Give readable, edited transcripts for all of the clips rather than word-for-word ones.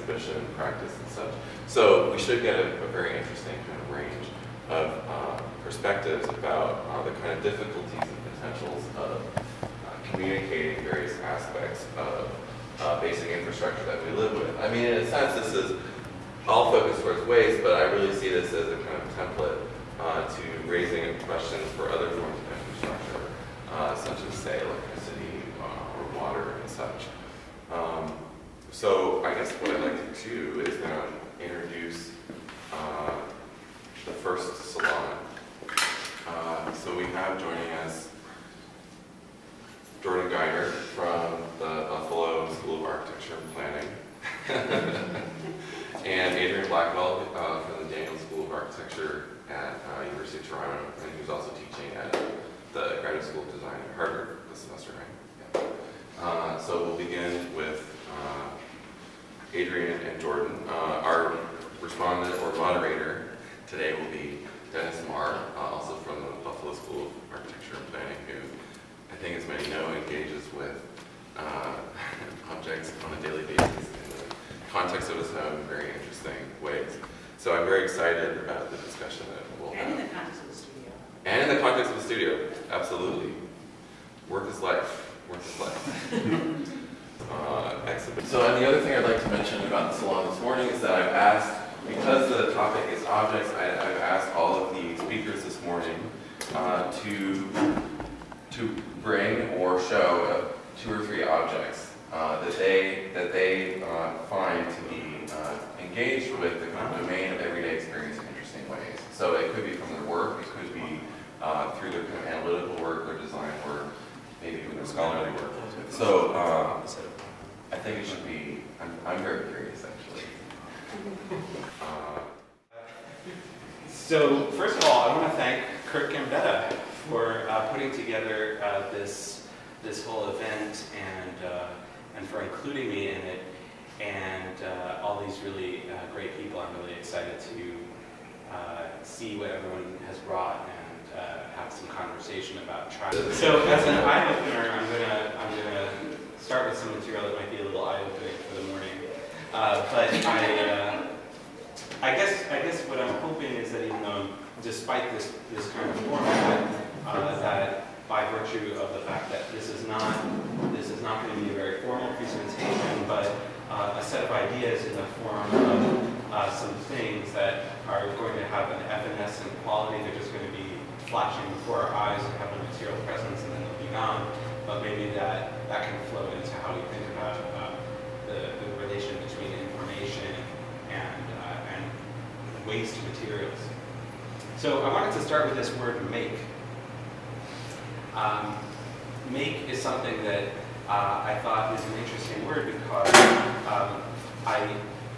exhibition, practice, and such. So we should get a very interesting kind of range of perspectives about the kind of difficulties and potentials of communicating various aspects of basic infrastructure that we live with. I mean, in a sense, this is all focused towards waste, but I really see this as a kind of template to raising questions for other forms of infrastructure, such as, say, electricity or water and such. So I guess what I'd like to do is now introduce the first salon. So we have joining us Geiger from the Buffalo School of Architecture and Planning, and Adrian Blackwell from the Daniel School of Architecture at University of Toronto, and who's also teaching at the Graduate School of Design at Harvard this semester, right? Yeah. So we'll begin with Adrian and Jordan. Our respondent or moderator today will be Maher, also from the Buffalo School of Architecture and Planning, who I think, as many know, engages with objects on a daily basis in the context of his home in very interesting ways. So I'm very excited about the discussion that we'll have. And in the context of the studio. And in the context of the studio, absolutely. Work is life. Work is life. Exhibition. So, and the other thing I'd like to mention about the salon this morning is that I've asked, because the topic is objects, I've asked all of the speakers this morning to bring or show 2 or 3 objects that they find to be engaged with the kind of domain of everyday experience in interesting ways. So it could be from their work, it could be through their kind of analytical work, their design work, maybe even their scholarly work. So I think it should be, I'm very curious actually. So first of all, I want to thank Kurt Gambetta for putting together this whole event and for including me in it, and all these really great people. I'm really excited to see what everyone has brought and have some conversation about travel. So as an eye opener, I'm gonna start with some material that might be a little eye opening for the morning, but I guess what I'm hoping is that even though, despite this kind of format, that by virtue of the fact that this is not going to be a very formal presentation, but a set of ideas in the form of some things that are going to have an evanescent quality. They're just going to be flashing before our eyes and have a material presence, and then they'll be gone. But maybe that can flow into how we think about the relation between information and waste materials. So I wanted to start with this word make. Make is something that I thought was an interesting word because I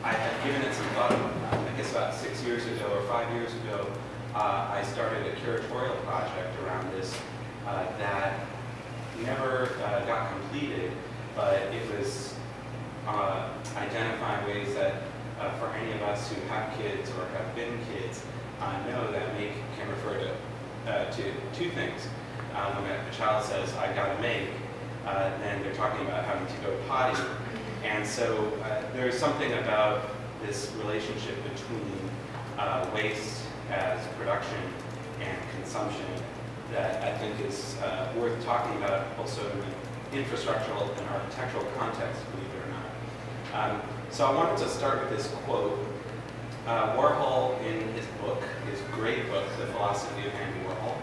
had given it some thought. I guess about 6 years ago or 5 years ago, I started a curatorial project around this that never got completed, but it was identifying ways that for any of us who have kids or have been kids know that make can refer to 2 things. When a child says, "I gotta make," then they're talking about having to go potty. And so there's something about this relationship between waste as production and consumption that I think is worth talking about also in an infrastructural and architectural context, believe it or not. So I wanted to start with this quote. Warhol, in his book, his great book, The Philosophy of Andy Warhol,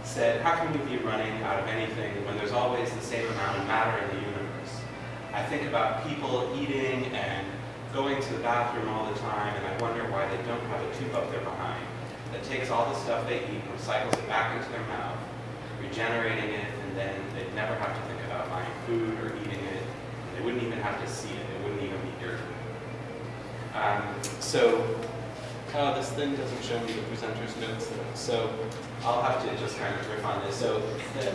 said, "How can we be running out of anything when there's always the same amount of matter in the universe? I think about people eating and going to the bathroom all the time, and I wonder why they don't have a tube up their behind that takes all the stuff they eat and recycles it back into their mouth, regenerating it, and then they'd never have to think about buying food or eating it. They wouldn't even have to see it. It wouldn't even be dirty." This thing doesn't show me the presenter's notes though, so I'll have to just kind of riff on this. So this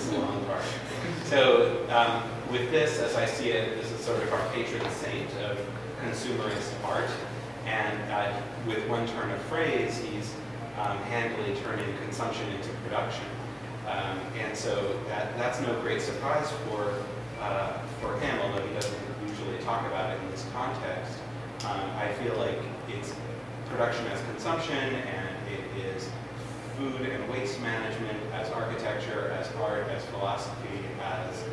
is the long part. So with this, as I see it, this is sort of our patron saint of consumerist art. And with one turn of phrase, he's handily turning consumption into production. And so that's no great surprise for him, although he doesn't usually usually talk about it in this context. I feel like it's production as consumption, and it is food and waste management as architecture, as art, as philosophy, as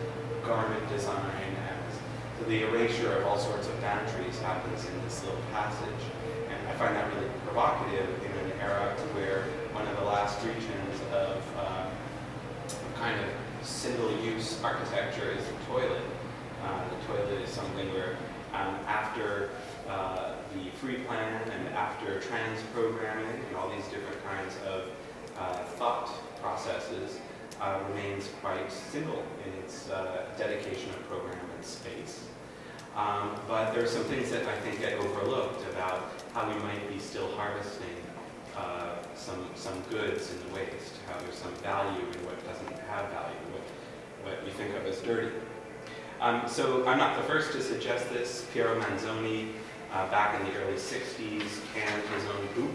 garment design, as so the erasure of all sorts of boundaries happens in this little passage. And I find that really provocative in an era where one of the last regions of kind of single-use architecture is the toilet. The toilet is something where after the free plan and after trans programming and all these different kinds of thought processes remains quite single in its dedication of program and space. But there are some things that I think get overlooked about how we might be still harvesting some goods in the waste, how there's some value in what doesn't have value, what you think of as dirty. So I'm not the first to suggest this. Piero Manzoni, back in the early 60s, canned his own goop.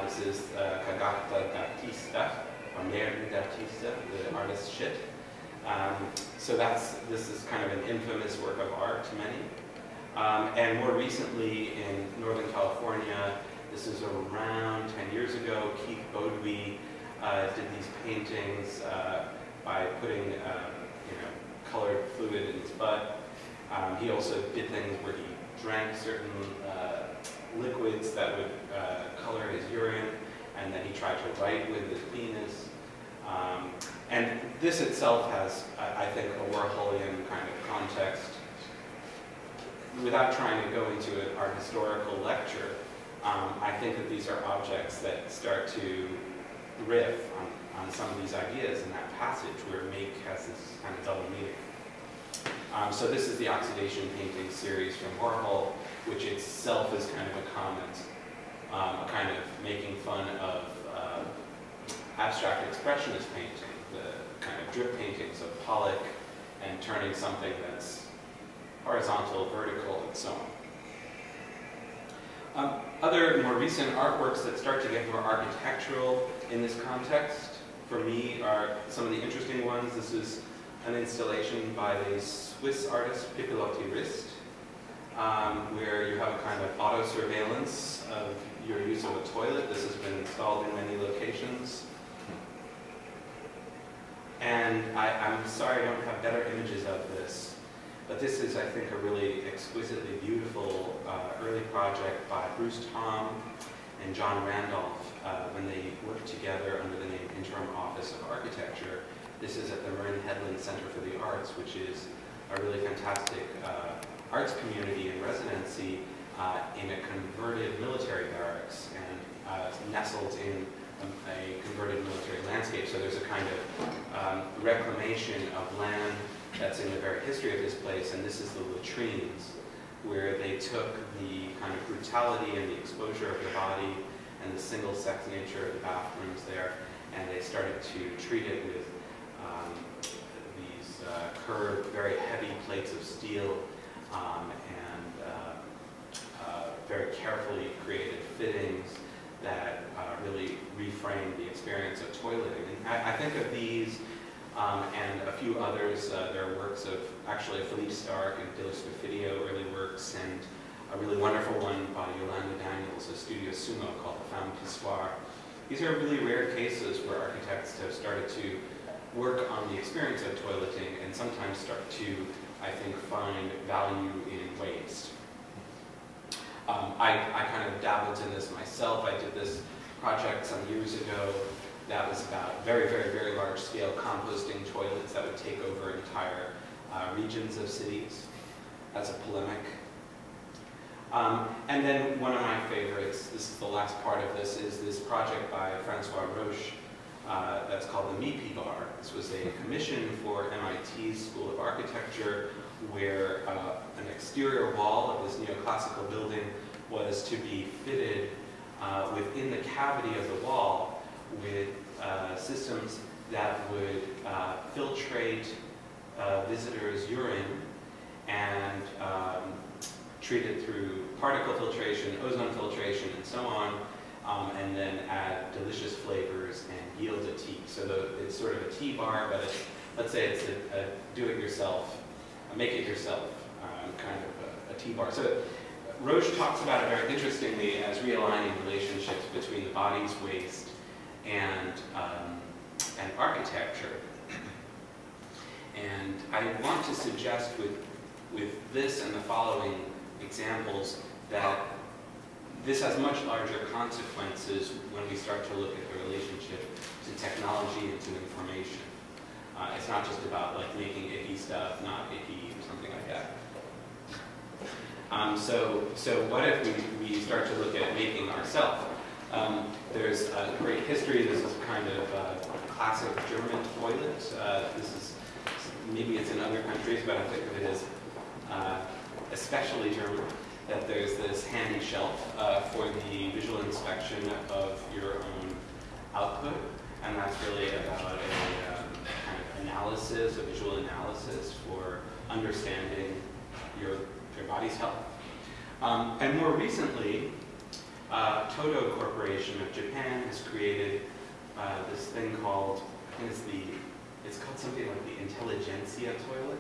This is Cagata d'Artista, or Maher d'Artista, the artist's shit. So this is kind of an infamous work of art to many. And more recently in Northern California, this is around 10 years ago, Keith Beaudry did these paintings by putting colored fluid in his butt. He also did things where he drank certain liquids that would color his urine, and then he tried to write with his penis. And this itself has, I think, a Warholian kind of context. Without trying to go into an art historical lecture, I think that these are objects that start to riff on some of these ideas in that passage where make has this kind of double meaning. So this is the oxidation painting series from Warhol, which itself is kind of a comment, a kind of making fun of abstract expressionist painting, the kind of drip paintings of Pollock, and turning something that's horizontal, vertical, and so on. Other more recent artworks that start to get more architectural in this context, for me, are some of the interesting ones. This is an installation by the Swiss artist Pipilotti Rist, where you have a kind of auto-surveillance of your use of a toilet. This has been installed in many locations. And I'm sorry I don't have better images of this, but this is, I think, a really exquisitely beautiful early project by Bruce Tom and John Randolph when they worked together under the name Interim Office of Architecture. This is at the Marin Headland Center for the Arts, which is a really fantastic arts community and residency in a converted military barracks and nestled in a converted military landscape. So there's a kind of reclamation of land that's in the very history of this place, and this is the latrines, where they took the kind of brutality and the exposure of the body and the single-sex nature of the bathrooms there, and they started to treat it with these curved, very heavy plates of steel and very carefully created fittings that really reframe the experience of toileting. And I think of these and a few others. There are works of actually Philippe Starck and Dillo Scofidio, early works, and a really wonderful one by Yolanda Daniels, a Studio Sumo called the Femme Pissoir. These are really rare cases where architects have started to work on the experience of toileting and sometimes start to, I think, find value in waste. I kind of dabbled in this myself. I did this project some years ago that was about very, very, very large-scale composting toilets that would take over entire regions of cities as a polemic. And then one of my favorites, this is the last part of this, is this project by Francois Roche that's called the Mipi Bar. This was a commission for MIT's School of Architecture, where an exterior wall of this neoclassical building was to be fitted within the cavity of the wall with systems that would filtrate visitors' urine and treat it through particle filtration, ozone filtration, and so on, and then add delicious flavors and yield a tea. So it's sort of a tea bar, but let's say it's a do-it-yourself, make-it-yourself kind of a T-bar. So Roche talks about it very interestingly as realigning relationships between the body's waste and architecture. And I want to suggest with this and the following examples that this has much larger consequences when we start to look at the relationship to technology and to information. It's not just about like making icky stuff, not icky or something like that. So what if we start to look at making ourselves? There's a great history. This is kind of classic German toilet. This is, maybe it's in other countries, but I think of it as especially German, that there's this handy shelf for the visual inspection of your own output. And that's really about a kind of analysis, a visual analysis for understanding your body's health. And more recently, Todo Corporation of Japan has created this thing called, I think it's called something like the Intelligentsia toilet.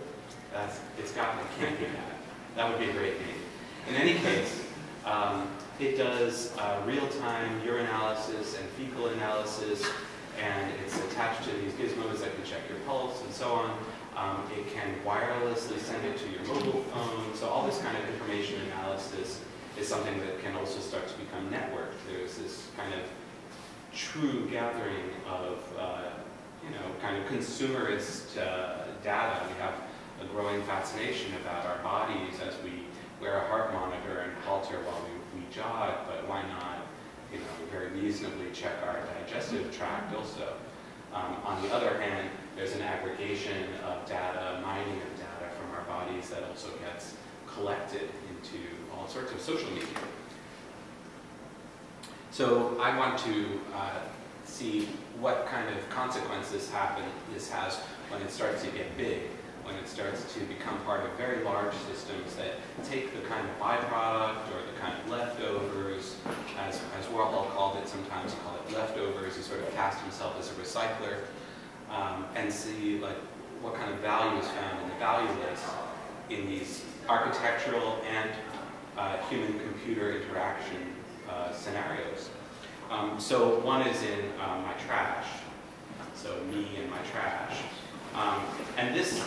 It can't be that. That would be a great name. In any case, it does real-time urinalysis and fecal analysis, and it's attached to these gizmos that can check your pulse and so on. It can wirelessly send it to your mobile phone. So all this kind of information analysis is something that can also start to become networked. There's this kind of true gathering of, kind of consumerist data. We have a growing fascination about our bodies as we wear a heart monitor and halter while we jog, but why not, very reasonably check our digestive tract also. On the other hand, there's an aggregation of data, mining of data from our bodies that also gets collected into all sorts of social media. So I want to see what kind of consequences this has when it starts to get big, when it starts to become part of very large systems that take the kind of byproduct or the kind of leftovers, as Warhol called it, sometimes call it leftovers. He sort of cast himself as a recycler, and see like what kind of value is found in the value list in these architectural and human-computer interaction scenarios. So one is in my trash, so me and my trash. And this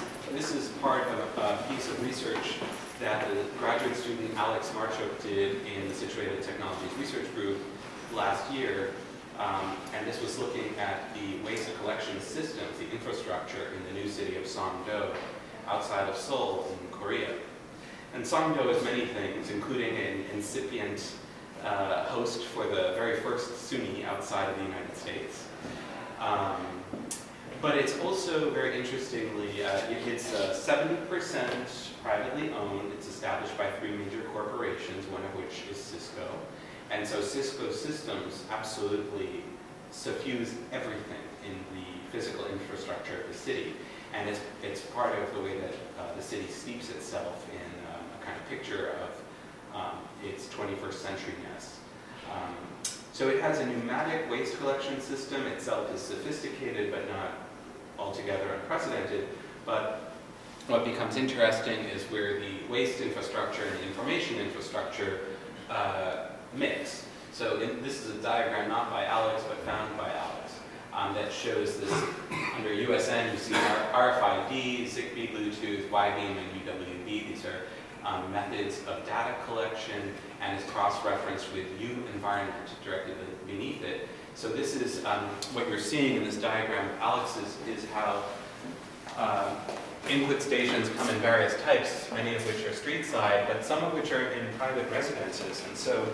is part of a piece of research that the graduate student Alex Marchuk did in the Situated Technologies Research Group last year. And this was looking at the waste collection systems, the infrastructure in the new city of Songdo, outside of Seoul in Korea. And Songdo is many things, including an incipient host for the very first SUNY outside of the United States. But it's also, very interestingly, it's 70% privately owned. It's established by 3 major corporations, one of which is Cisco. And so Cisco systems absolutely suffuse everything in the physical infrastructure of the city. And it's part of the way that the city steeps itself in a kind of picture of its 21st century-ness. So it has a pneumatic waste collection system. Itself is sophisticated, but not altogether unprecedented. But what becomes interesting is where the waste infrastructure and the information infrastructure mix. So this is a diagram not by Alex, but found by Alex, that shows this. Under USN, you see RFID, Zigbee, Bluetooth, Y-beam, and UWB. These are methods of data collection, and is cross-referenced with U environment directly beneath it. So this is what you're seeing in this diagram of Alex's is how input stations come in various types, many of which are street side, but some of which are in private residences. And so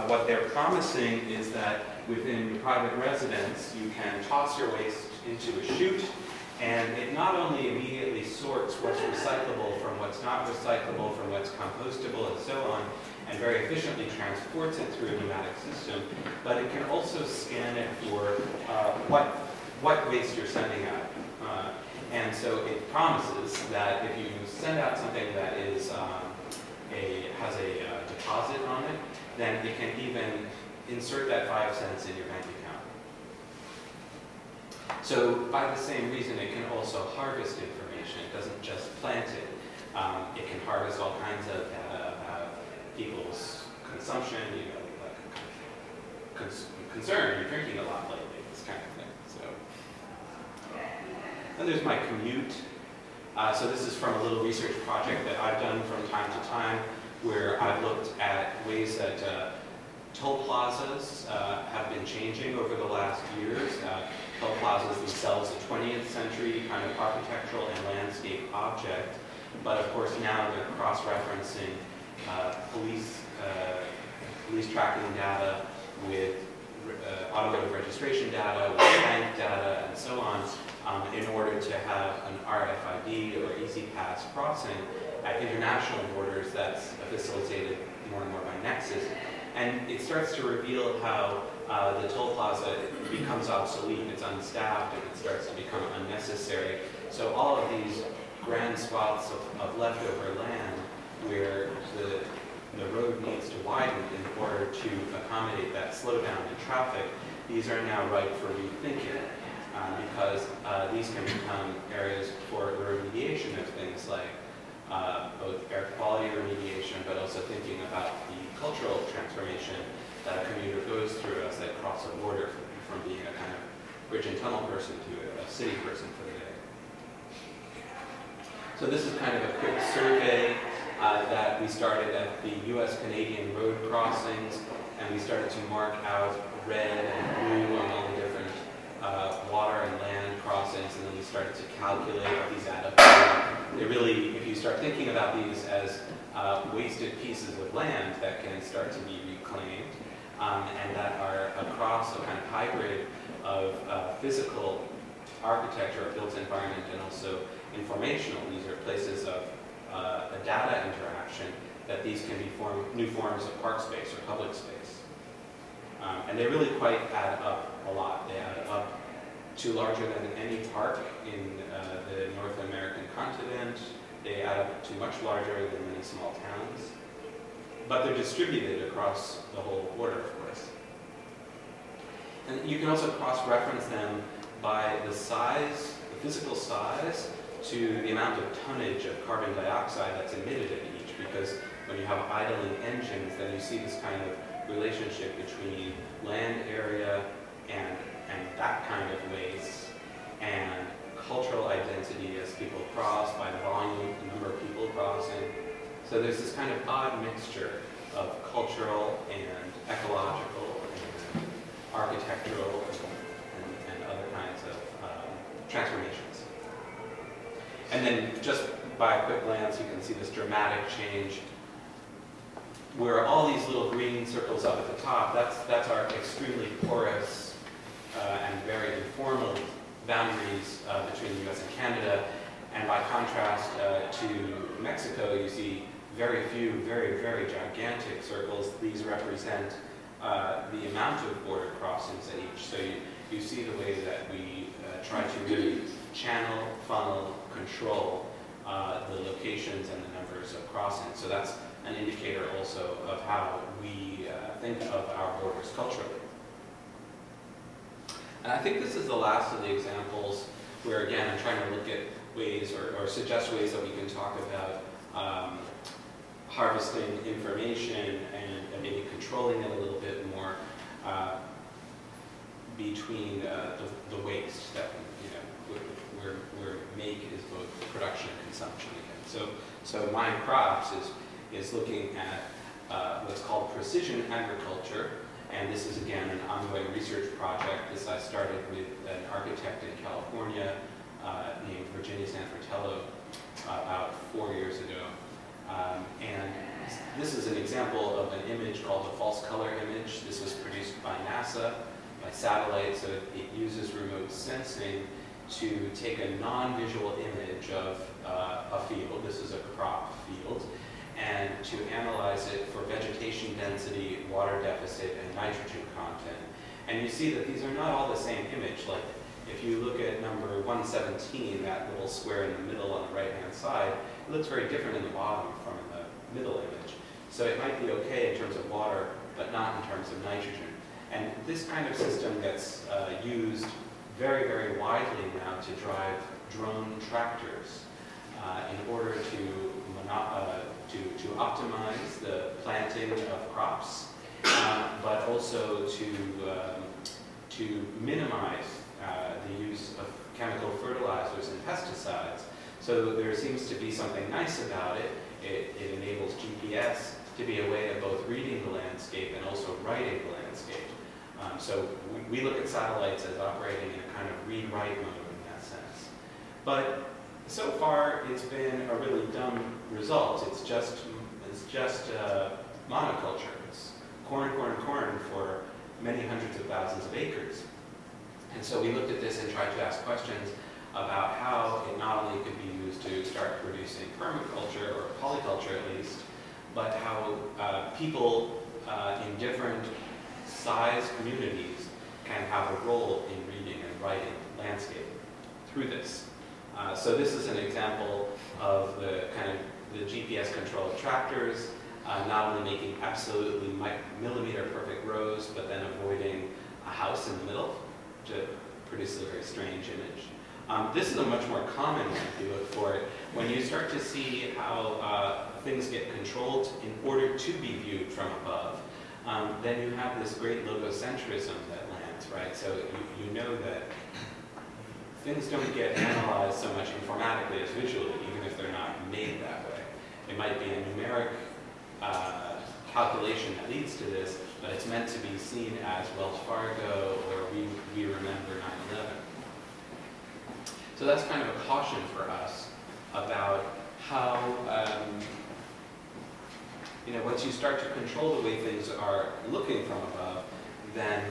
what they're promising is that within your private residence, you can toss your waste into a chute, and it not only immediately sorts what's recyclable from what's not recyclable, from what's compostable, and so on, and very efficiently transports it through a pneumatic system, but it can also scan it for what waste you're sending out. And so it promises that if you send out something that is has a deposit on it, then it can even insert that 5 cents in your bank account. So by the same reason, it can also harvest information. It doesn't just plant it. It can harvest all kinds of data about people's consumption, like concern, you're drinking a lot lately, this kind of thing. So, and there's my commute. So this is from a little research project that I've done from time to time, where I've looked at ways that toll plazas have been changing over the last years. Toll plazas themselves a 20th century kind of architectural and landscape object, but of course now they're cross-referencing police tracking data with automotive registration data, with bank data, and so on, in order to have an RFID or EasyPass crossing at international borders that's facilitated more and more by Nexus. And it starts to reveal how the toll plaza becomes obsolete, it's unstaffed, and it starts to become unnecessary. So all of these grand swaths of leftover land where the road needs to widen in order to accommodate that slowdown in traffic, these are now ripe for rethinking, because these can become areas for the remediation of things like both air quality remediation, but also thinking about the cultural transformation that a commuter goes through as they cross a border from being a kind of bridge and tunnel person to a city person for the day. So this is kind of a quick survey that we started at the US-Canadian road crossings, and we started to mark out red and blue on all the different water and land crossings, and then we started to calculate what these add up to. They really, if you start thinking about these as wasted pieces of land that can start to be reclaimed, and that are across a kind of hybrid of physical architecture, a built environment, and also informational. These are places of a data interaction, that these can be new forms of park space or public space. And they really quite add up a lot. They add up to larger than any park in the North American continent. They add up to much larger than many small towns. But they're distributed across the whole border, of course. And you can also cross-reference them by the size, the physical size, to the amount of tonnage of carbon dioxide that's emitted at each, because when you have idling engines, then you see this kind of relationship between land area and that kind of waste, and cultural identity as people cross by the volume, the number of people crossing. So there's this kind of odd mixture of cultural and ecological and architectural and other kinds of transformations. And then just by a quick glance, you can see this dramatic change where all these little green circles up at the top, that's our extremely porous and very informal boundaries between the US and Canada. And by contrast to Mexico, you see very few, very, very gigantic circles. These represent the amount of border crossings at each. So you see the way that we try to really channel, funnel, control the locations and the numbers of crossings. So that's an indicator also of how we think of our borders culturally. And I think this is the last of the examples where, again, I'm trying to look at ways or suggest ways that we can talk about harvesting information and maybe controlling it a little bit more between the waste that where make is both production and consumption again. So Mind Crops is looking at what's called precision agriculture, and this is again an ongoing research project. This I started with an architect in California named Virginia Sanfratello about 4 years ago. And this is an example of an image called a false color image. This was produced by NASA, by satellite, so it uses remote sensing to take a non-visual image of a field. This is a crop field, and to analyze it for vegetation density, water deficit, and nitrogen content. And you see that these are not all the same image. Like if you look at number 117, that little square in the middle on the right-hand side, it looks very different in the bottom from the middle image. So it might be okay in terms of water, but not in terms of nitrogen. And this kind of system gets used very, very widely now to drive drone tractors in order to to optimize the planting of crops, but also to minimize the use of chemical fertilizers and pesticides. So there seems to be something nice about it. It enables GPS to be a way of both reading the landscape and also writing the landscape. So we look at satellites as operating in a kind of read-write mode in that sense. But so far, it's been a really dumb result. It's just monoculture. It's corn, corn, corn for many hundreds of thousands of acres. And so we looked at this and tried to ask questions about how it not only could be used to start producing permaculture, or polyculture at least, but how people in different size communities can have a role in reading and writing landscape through this. So this is an example of the kind of the GPS controlled tractors, not only making absolutely millimeter perfect rows, but then avoiding a house in the middle to produce a very strange image. This is a much more common one if you look for it. When you start to see how things get controlled in order to be viewed from above, then you have this great logocentrism that lands, right? So you know that things don't get analyzed so much informatically as visually, even if they're not made that way. It might be a numeric calculation that leads to this, but it's meant to be seen as Wells Fargo or we remember 9/11. So that's kind of a caution for us about how, once you start to control the way things are looking from above, then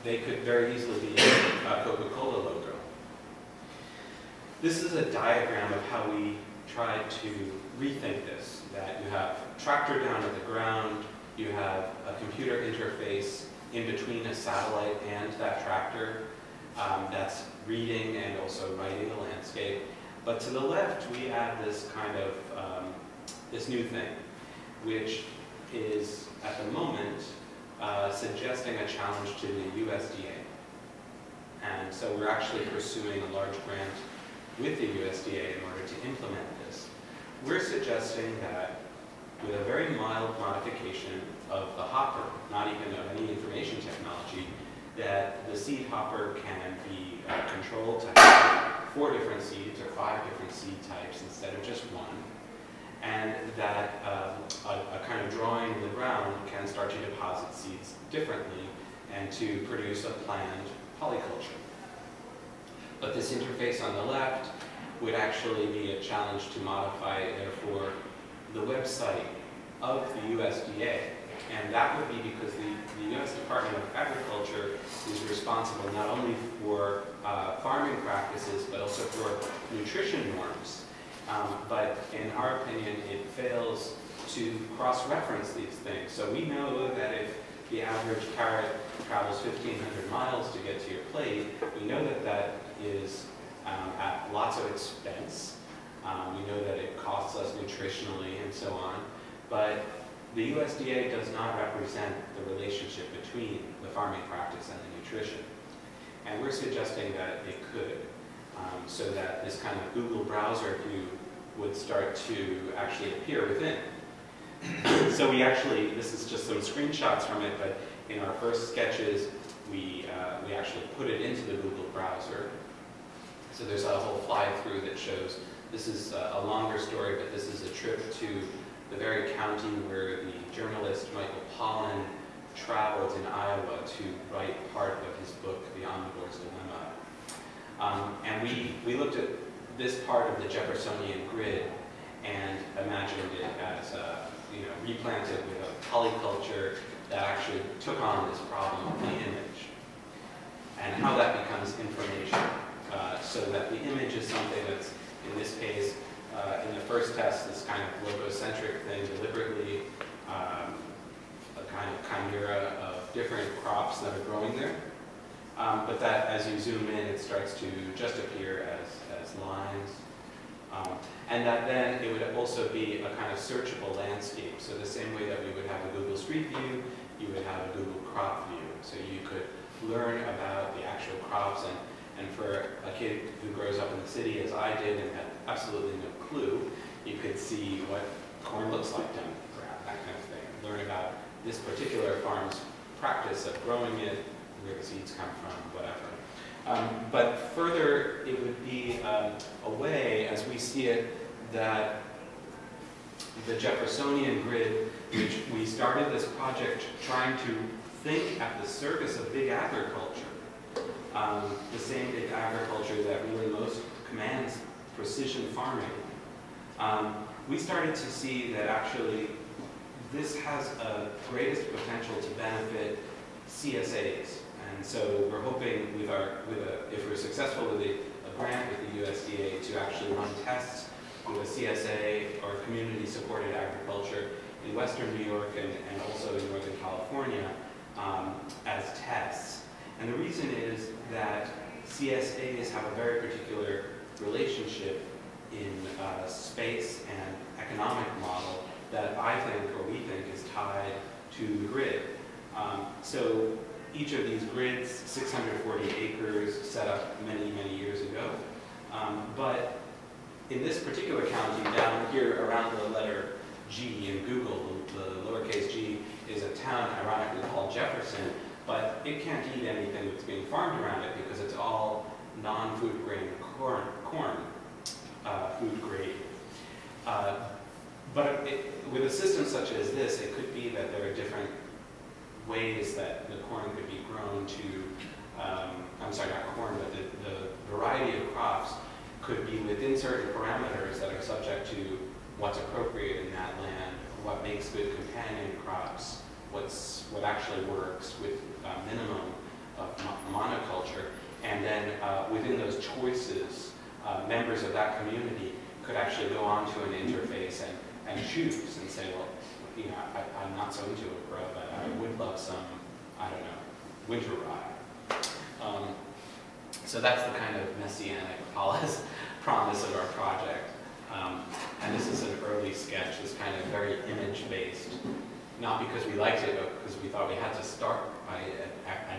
they could very easily be a Coca-Cola logo. This is a diagram of how we tried to rethink this, that you have tractor down at the ground, you have a computer interface in between a satellite and that tractor that's reading and also writing the landscape. But to the left, we add this kind of, this new thing, which is, at the moment, suggesting a challenge to the USDA. And so we're actually pursuing a large grant with the USDA in order to implement this. We're suggesting that with a very mild modification of the hopper, not even of any information technology, that the seed hopper can be controlled to have 4 different seeds or 5 different seed types instead of just one, and that a kind of drawing in the ground can start to deposit seeds differently and to produce a planned polyculture. But this interface on the left would actually be a challenge to modify, therefore, the website of the USDA. And that would be because the U.S. Department of Agriculture is responsible not only for farming practices, but also for nutrition norms. But in our opinion, it fails to cross-reference these things. So we know that if the average carrot travels 1,500 miles to get to your plate, we know that that is at lots of expense. We know that it costs us nutritionally and so on. But the USDA does not represent the relationship between the farming practice and the nutrition. And we're suggesting that it could, so that this kind of Google browser view would start to actually appear within. So we actually, this is just some screenshots from it, but in our first sketches, we actually put it into the Google browser. So there's a whole fly-through that shows, this is a longer story, but this is a trip to the very county where the journalist Michael Pollan traveled in Iowa to write part of his book, The Omnivore's Dilemma. And we looked at this part of the Jeffersonian grid and imagined it as replanted with a polyculture that actually took on this problem of the image and how that becomes information. So that the image is something that's, in this case, in the first test, this kind of logocentric thing, deliberately a kind of chimera of different crops that are growing there. But that, as you zoom in, it starts to just appear as lines. And that then it would also be a kind of searchable landscape. So the same way that we would have a Google Street View, you would have a Google Crop View. So you could learn about the actual crops. And for a kid who grows up in the city, as I did, and had absolutely no clue, you could see what corn looks like down in the ground, that kind of thing. Learn about this particular farm's practice of growing it, where the seeds come from, whatever. But further, it would be a way, as we see it, that the Jeffersonian grid, which we started this project trying to think at the service of big agriculture, the same big agriculture that really most commands precision farming, we started to see that actually this has a greatest potential to benefit CSAs. And so we're hoping if we're successful with a grant with the USDA to actually run tests with a CSA or community-supported agriculture in Western New York and also in Northern California as tests. And the reason is that CSAs have a very particular relationship in space and economic model that I think, or we think, is tied to the grid. So each of these grids, 640 acres, set up many, many years ago. But in this particular county, down here around the letter G in Google, the lowercase g is a town ironically called Jefferson, but it can't eat anything that's being farmed around it because it's all non-food grain corn food grade. But with a system such as this, it could be that there are different ways that the corn could be grown to, I'm sorry, not corn, but the variety of crops could be within certain parameters that are subject to what's appropriate in that land, what makes good companion crops, what actually works with a minimum of monoculture, and then within those choices, members of that community could actually go onto an interface and choose and say, well, you know, I'm not so into it, bro, but I would love some, I don't know, winter rye. So that's the kind of messianic promise of our project. And this is an early sketch, this kind of very image-based, not because we liked it, but because we thought we had to start by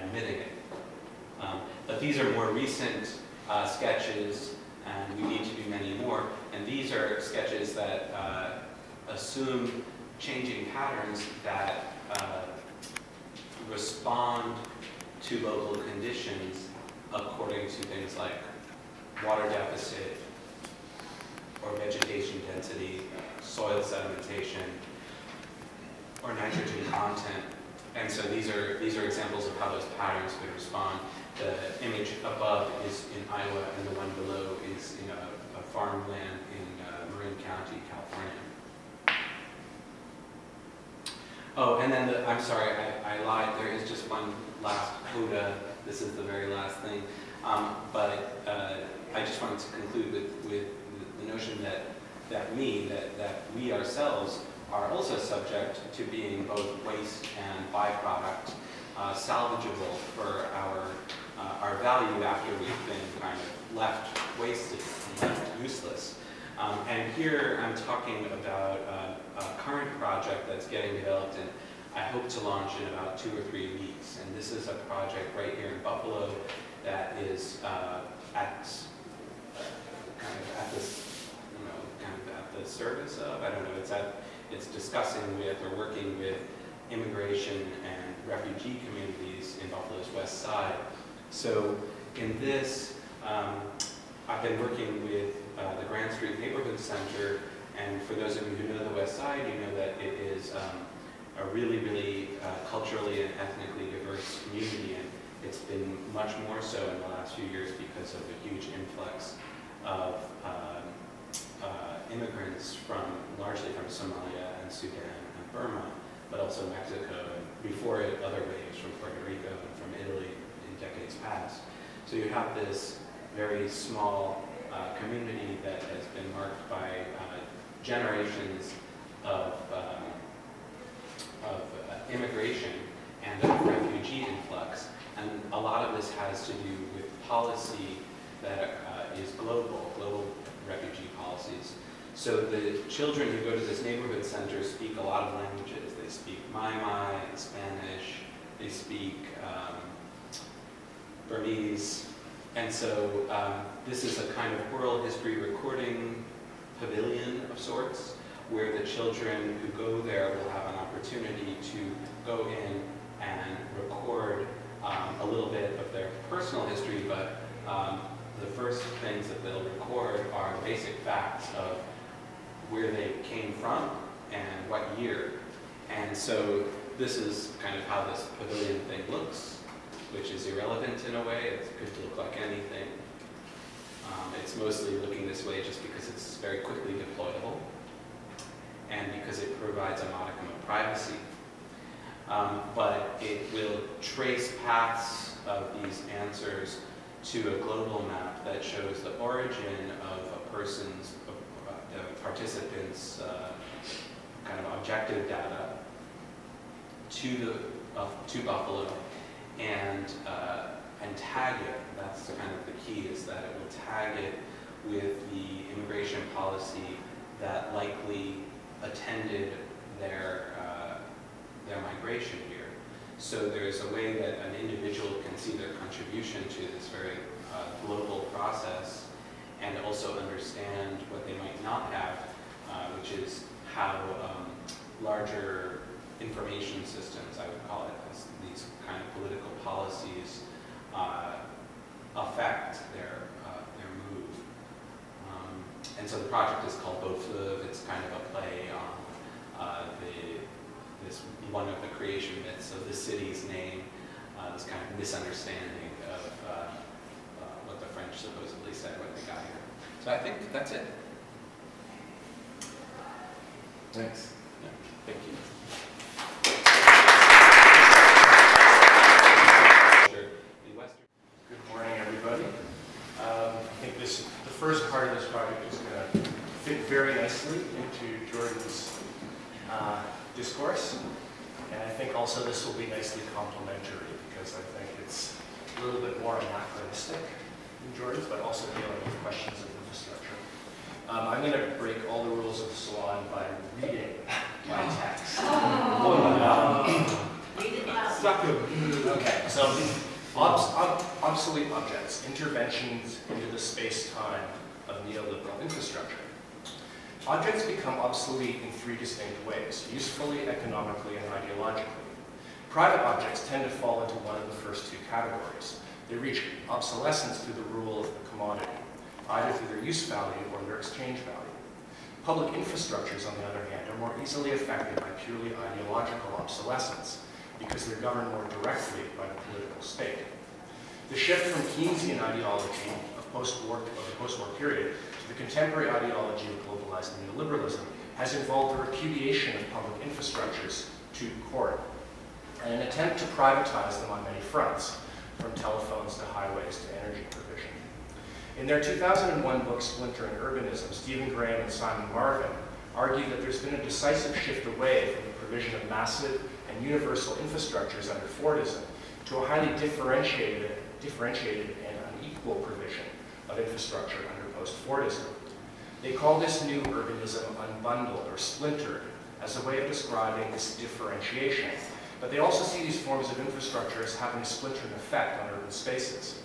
admitting it. But these are more recent sketches, and we need to do many more. And these are sketches that assume changing patterns that respond to local conditions according to things like water deficit or vegetation density, soil sedimentation, or nitrogen content. And so these are examples of how those patterns could respond. The image above is in Iowa, and the one below is in a farmland in Marin County, California. Oh, and then I'm sorry, I lied. There is just one last coda. This is the very last thing. But I just wanted to conclude with the notion that we ourselves are also subject to being both waste and byproduct, salvageable for our value after we've been kind of left wasted, left useless. And here I'm talking about a current project that's getting developed, and I hope to launch in about 2 or 3 weeks. And this is a project right here in Buffalo that is at this, kind of at the service of, I don't know, it's discussing with or working with immigration and refugee communities in Buffalo's West Side. So in this, I've been working with the Grand Street Neighborhood Center, and for those of you who know the West Side, you know that it is a really, really culturally and ethnically diverse community, and it's been much more so in the last few years because of the huge influx of immigrants largely from Somalia and Sudan and Burma, but also Mexico, and before it, other waves from Puerto Rico and from Italy in decades past. So you have this very small community that has been marked by generations of immigration and of refugee influx, and a lot of this has to do with policy that is global refugee policies. So the children who go to this neighborhood center speak a lot of languages. They speak Mai and Spanish, they speak Burmese, And so this is a kind of oral history recording pavilion of sorts, where the children who go there will have an opportunity to go in and record a little bit of their personal history, but the first things that they'll record are basic facts of where they came from and what year. And so this is kind of how this pavilion thing looks, which is irrelevant in a way. It could look like anything. It's mostly looking this way just because it's very quickly deployable and because it provides a modicum of privacy. But it will trace paths of these answers to a global map that shows the origin of a person's, the participants' kind of objective data to Buffalo and tag it. That's kind of the key, is that it will tag it with the immigration policy that likely attended their migration here. So there's a way that an individual can see their contribution to this very global process and also understand what they might not have, which is how larger information systems, I would call it, these kind of political policies affect their move. And so the project is called Beaufleuve. It's kind of a play on this one of the creation myths of the city's name, this kind of misunderstanding of what the French supposedly said when they got here. So I think that's it. Thanks. Yeah, thank you. Good morning, everybody. I think the first part of this project is going to fit very nicely into Jordan's discourse, and I think also this will be nicely complementary because I think it's a little bit more anachronistic than Jordan's, but also dealing with questions of infrastructure. I'm going to break all the rules of Salon by reading my text. Okay, so obsolete objects, interventions into the space-time of neoliberal infrastructure. Objects become obsolete in three distinct ways: usefully, economically, and ideologically. Private objects tend to fall into one of the first two categories. They reach obsolescence through the rule of the commodity, either through their use value or their exchange value. Public infrastructures, on the other hand, are more easily affected by purely ideological obsolescence because they're governed more directly by the political state. The shift from Keynesian ideology of the post-war period to the contemporary ideology of globalized neoliberalism has involved the repudiation of public infrastructures to court and an attempt to privatize them on many fronts, from telephones to highways to energy provision. In their 2001 book, Splintering Urbanism, Stephen Graham and Simon Marvin argue that there's been a decisive shift away from the provision of massive and universal infrastructures under Fordism to a highly differentiated and unequal provision of infrastructure under post-Fordism. They call this new urbanism unbundled or splintered as a way of describing this differentiation, but they also see these forms of infrastructure as having a splintering effect on urban spaces.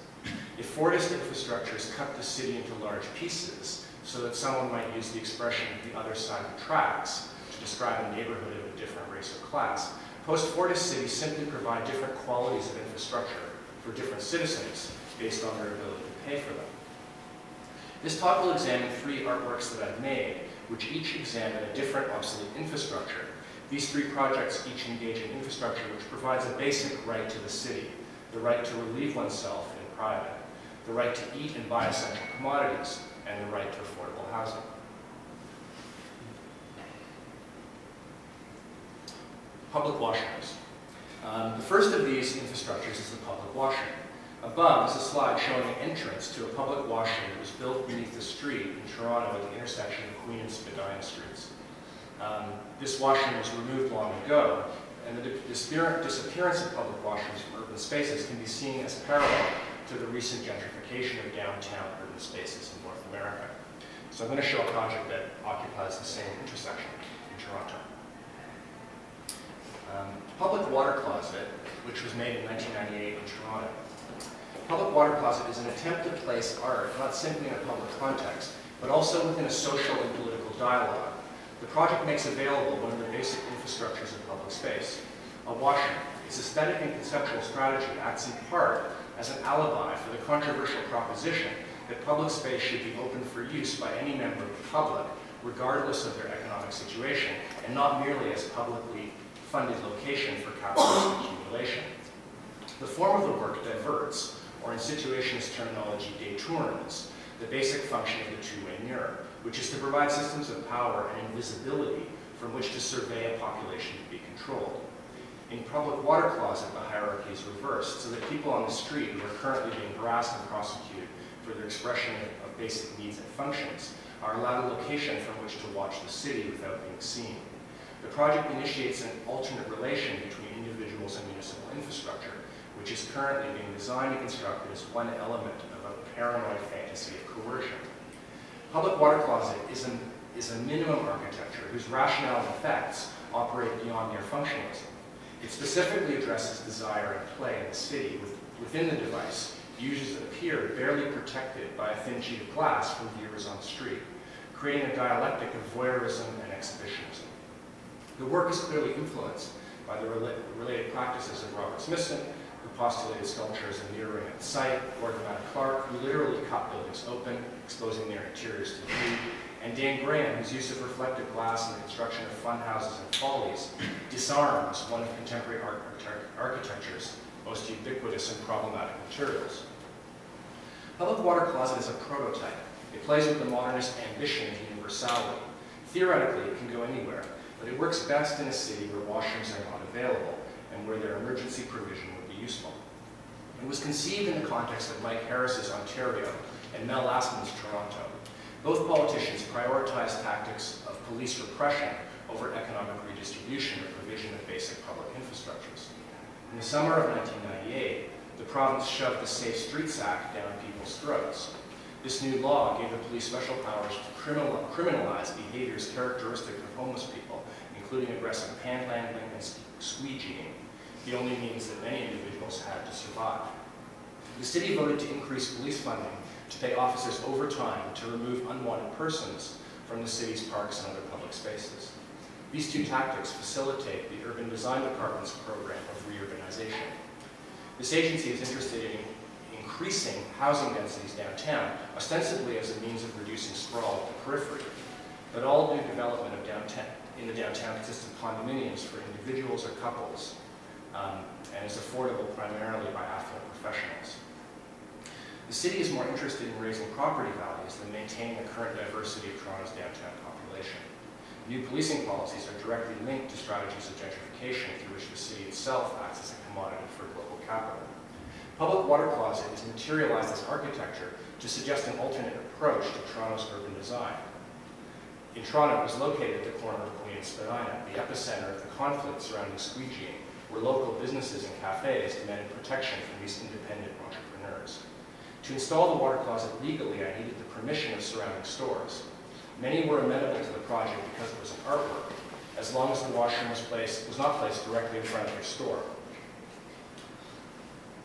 If Fordist infrastructures cut the city into large pieces so that someone might use the expression the other side of the tracks to describe a neighborhood of a different race or class, post-Fordist cities simply provide different qualities of infrastructure for different citizens based on their ability to pay for them. This talk will examine three artworks that I've made, which each examine a different obsolete infrastructure. These three projects each engage in infrastructure which provides a basic right to the city, the right to relieve oneself in private, the right to eat and buy essential commodities, and the right to affordable housing. Public washrooms. The first of these infrastructures is the public washroom. Above is a slide showing an entrance to a public washroom that was built beneath the street in Toronto at the intersection of Queen and Spadina Streets. This washroom was removed long ago, and the disappearance of public washrooms from urban spaces can be seen as parallel to the recent gentrification of downtown urban spaces in North America. So I'm going to show a project that occupies the same intersection in Toronto. Public water closet, which was made in 1998 in Toronto. Public water closet is an attempt to place art not simply in a public context, but also within a social and political dialogue. The project makes available one of the basic infrastructures of public space, a washroom. Its aesthetic and conceptual strategy acts in part as an alibi for the controversial proposition that public space should be open for use by any member of the public, regardless of their economic situation, and not merely as a publicly funded location for capitalist accumulation. The form of the work diverts, or in situationist terminology, detourns, the basic function of the two-way mirror, which is to provide systems of power and invisibility from which to survey a population to be controlled. In public water closet, the hierarchy is reversed, so that people on the street who are currently being harassed and prosecuted for their expression of basic needs and functions are allowed a location from which to watch the city without being seen. The project initiates an alternate relation between individuals and municipal infrastructure, which is currently being designed and constructed as one element of a paranoid fantasy of coercion. Public water closet is a minimum architecture whose rationale and effects operate beyond mere functionalism. It specifically addresses desire and play in the city within the device. Users appear barely protected by a thin sheet of glass from viewers on the street, creating a dialectic of voyeurism and exhibitionism. The work is clearly influenced by the related practices of Robert Smithson, who postulated sculpture as a mirroring at the site, or Clark, who literally cut buildings open, exposing their interiors to view, and Dan Graham, whose use of reflective glass in the construction of fun houses and follies disarms one of contemporary architecture's most ubiquitous and problematic materials. Public water closet is a prototype. It plays with the modernist ambition of universality. Theoretically, it can go anywhere, but it works best in a city where washrooms are not available and where their emergency provision would be useful. It was conceived in the context of Mike Harris's Ontario and Mel Lastman's Toronto. Both politicians prioritized tactics of police repression over economic redistribution or provision of basic public infrastructures. In the summer of 1998, the province shoved the Safe Streets Act down people's throats. This new law gave the police special powers to criminalize behaviors characteristic of homeless people, including aggressive panhandling and squeegeeing, the only means that many individuals had to survive. The city voted to increase police funding to pay officers overtime to remove unwanted persons from the city's parks and other public spaces. These two tactics facilitate the Urban Design Department's program of reurbanization. This agency is interested in increasing housing densities downtown, ostensibly as a means of reducing sprawl at the periphery. But all new development of in the downtown consists of condominiums for individuals or couples, and is affordable primarily by affluent professionals. The city is more interested in raising property values than maintaining the current diversity of Toronto's downtown population. New policing policies are directly linked to strategies of gentrification through which the city itself acts as a commodity for global capital. Public water closet is materialized as architecture to suggest an alternate approach to Toronto's urban design. In Toronto, it was located at the corner of Queen and Spadina, the epicenter of the conflict surrounding squeegeeing, where local businesses and cafes demanded protection from these independent entrepreneurs. To install the water closet legally, I needed the permission of surrounding stores. Many were amenable to the project because it was an artwork, as long as the washroom was not placed directly in front of their store.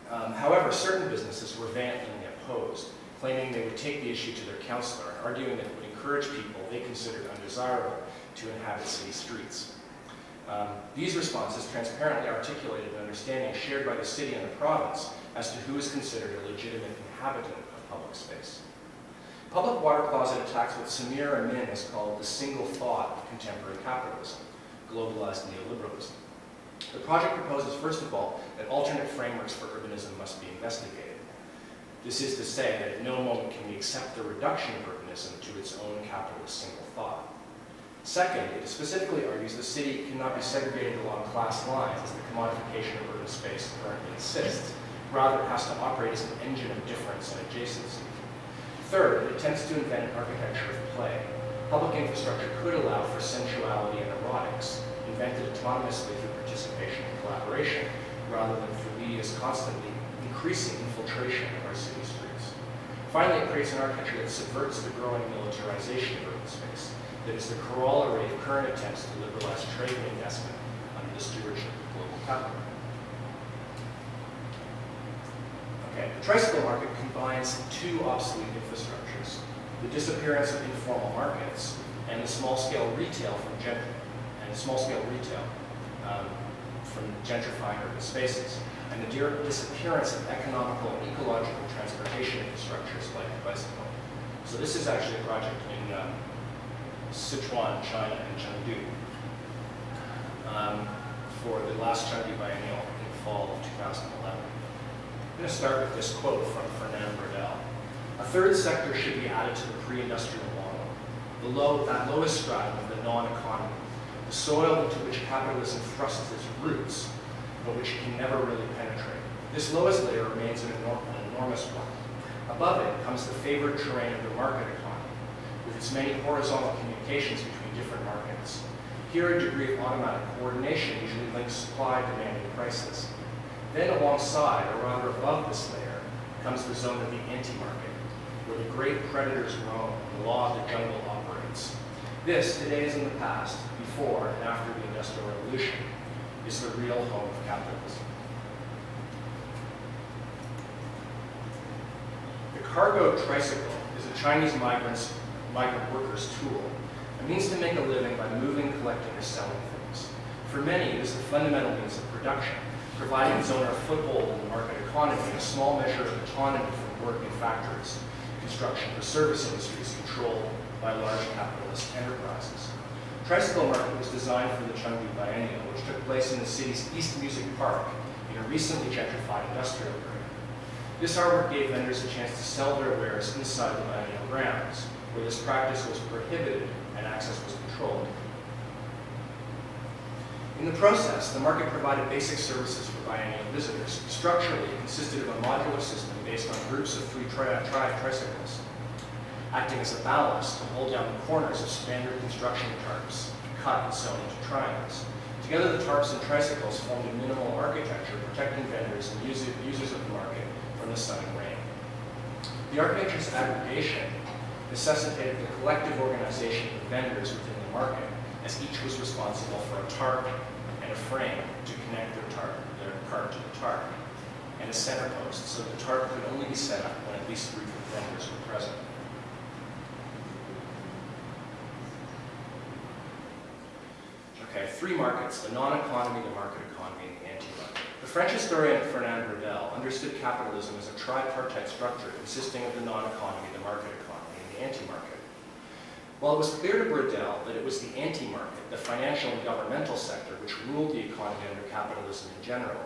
However, certain businesses were vehemently opposed, claiming they would take the issue to their councillor, arguing that it would encourage people they considered undesirable to inhabit city streets. These responses transparently articulated an understanding shared by the city and the province as to who is considered a legitimate inhabitant of public space. Public water closet attacks what Samir Amin has called the single thought of contemporary capitalism, globalized neoliberalism. The project proposes, first of all, that alternate frameworks for urbanism must be investigated. This is to say that at no moment can we accept the reduction of urbanism to its own capitalist single thought. Second, it specifically argues the city cannot be segregated along class lines as the commodification of urban space currently insists. Rather, it has to operate as an engine of difference and adjacency. Third, it attempts to invent an architecture of play. Public infrastructure could allow for sensuality and erotics, invented autonomously through participation and collaboration, rather than through media's constantly increasing infiltration of our city streets. Finally, it creates an architecture that subverts the growing militarization of urban space, that is the corollary of current attempts to liberalize trade and investment under the stewardship of global capital. Okay, the tricycle market combines two obsolete infrastructures: the disappearance of informal markets and the small-scale retail from gentrifying urban spaces, and the disappearance of economical and ecological transportation infrastructures like the bicycle. So this is actually a project in Sichuan, China, and Chengdu for the last Chengdu Biennial in the fall of 2011. I'm going to start with this quote from Fernand Braudel. "A third sector should be added to the pre-industrial model, that lowest stratum of the non-economy, the soil into which capitalism thrusts its roots, but which it can never really penetrate. This lowest layer remains an enormous one. Above it comes the favored terrain of the market economy, with its many horizontal communications between different markets. Here, a degree of automatic coordination usually links supply, demand, and prices. Then alongside, or rather above this layer, comes the zone of the anti-market, where the great predators roam and the law of the jungle operates. This, today as in the past, before and after the Industrial Revolution, is the real home of capitalism." The cargo tricycle is a Chinese migrant worker's tool, a means to make a living by moving, collecting, or selling things. For many, it is the fundamental means of production, providing its owner a foothold in the market economy and a small measure of autonomy from work in factories, construction, or service industries controlled by large capitalist enterprises. The tricycle market was designed for the Chengdu Biennial, which took place in the city's East Music Park in a recently gentrified industrial area. This artwork gave vendors a chance to sell their wares inside the biennial grounds, where this practice was prohibited and access was controlled. In the process, the market provided basic services for biennial visitors. Structurally, it consisted of a modular system based on groups of 3 tricycles, acting as a ballast to hold down the corners of standard construction tarps, cut and sewn into triangles. Together, the tarps and tricycles formed a minimal architecture protecting vendors and users of the market from the sun and rain. The architecture's aggregation necessitated the collective organization of vendors within the market, as each was responsible for a tarp and a frame to connect their cart to the tarp, and a center post, so the tarp could only be set up when at least 3 vendors were present. Okay, 3 markets: the non-economy, the market economy, and the anti-market. The French historian Fernand Braudel understood capitalism as a tripartite structure consisting of the non-economy, the market economy, and the anti-market. While it was clear to Braudel that it was the anti-market, the financial and governmental sector, which ruled the economy under capitalism in general,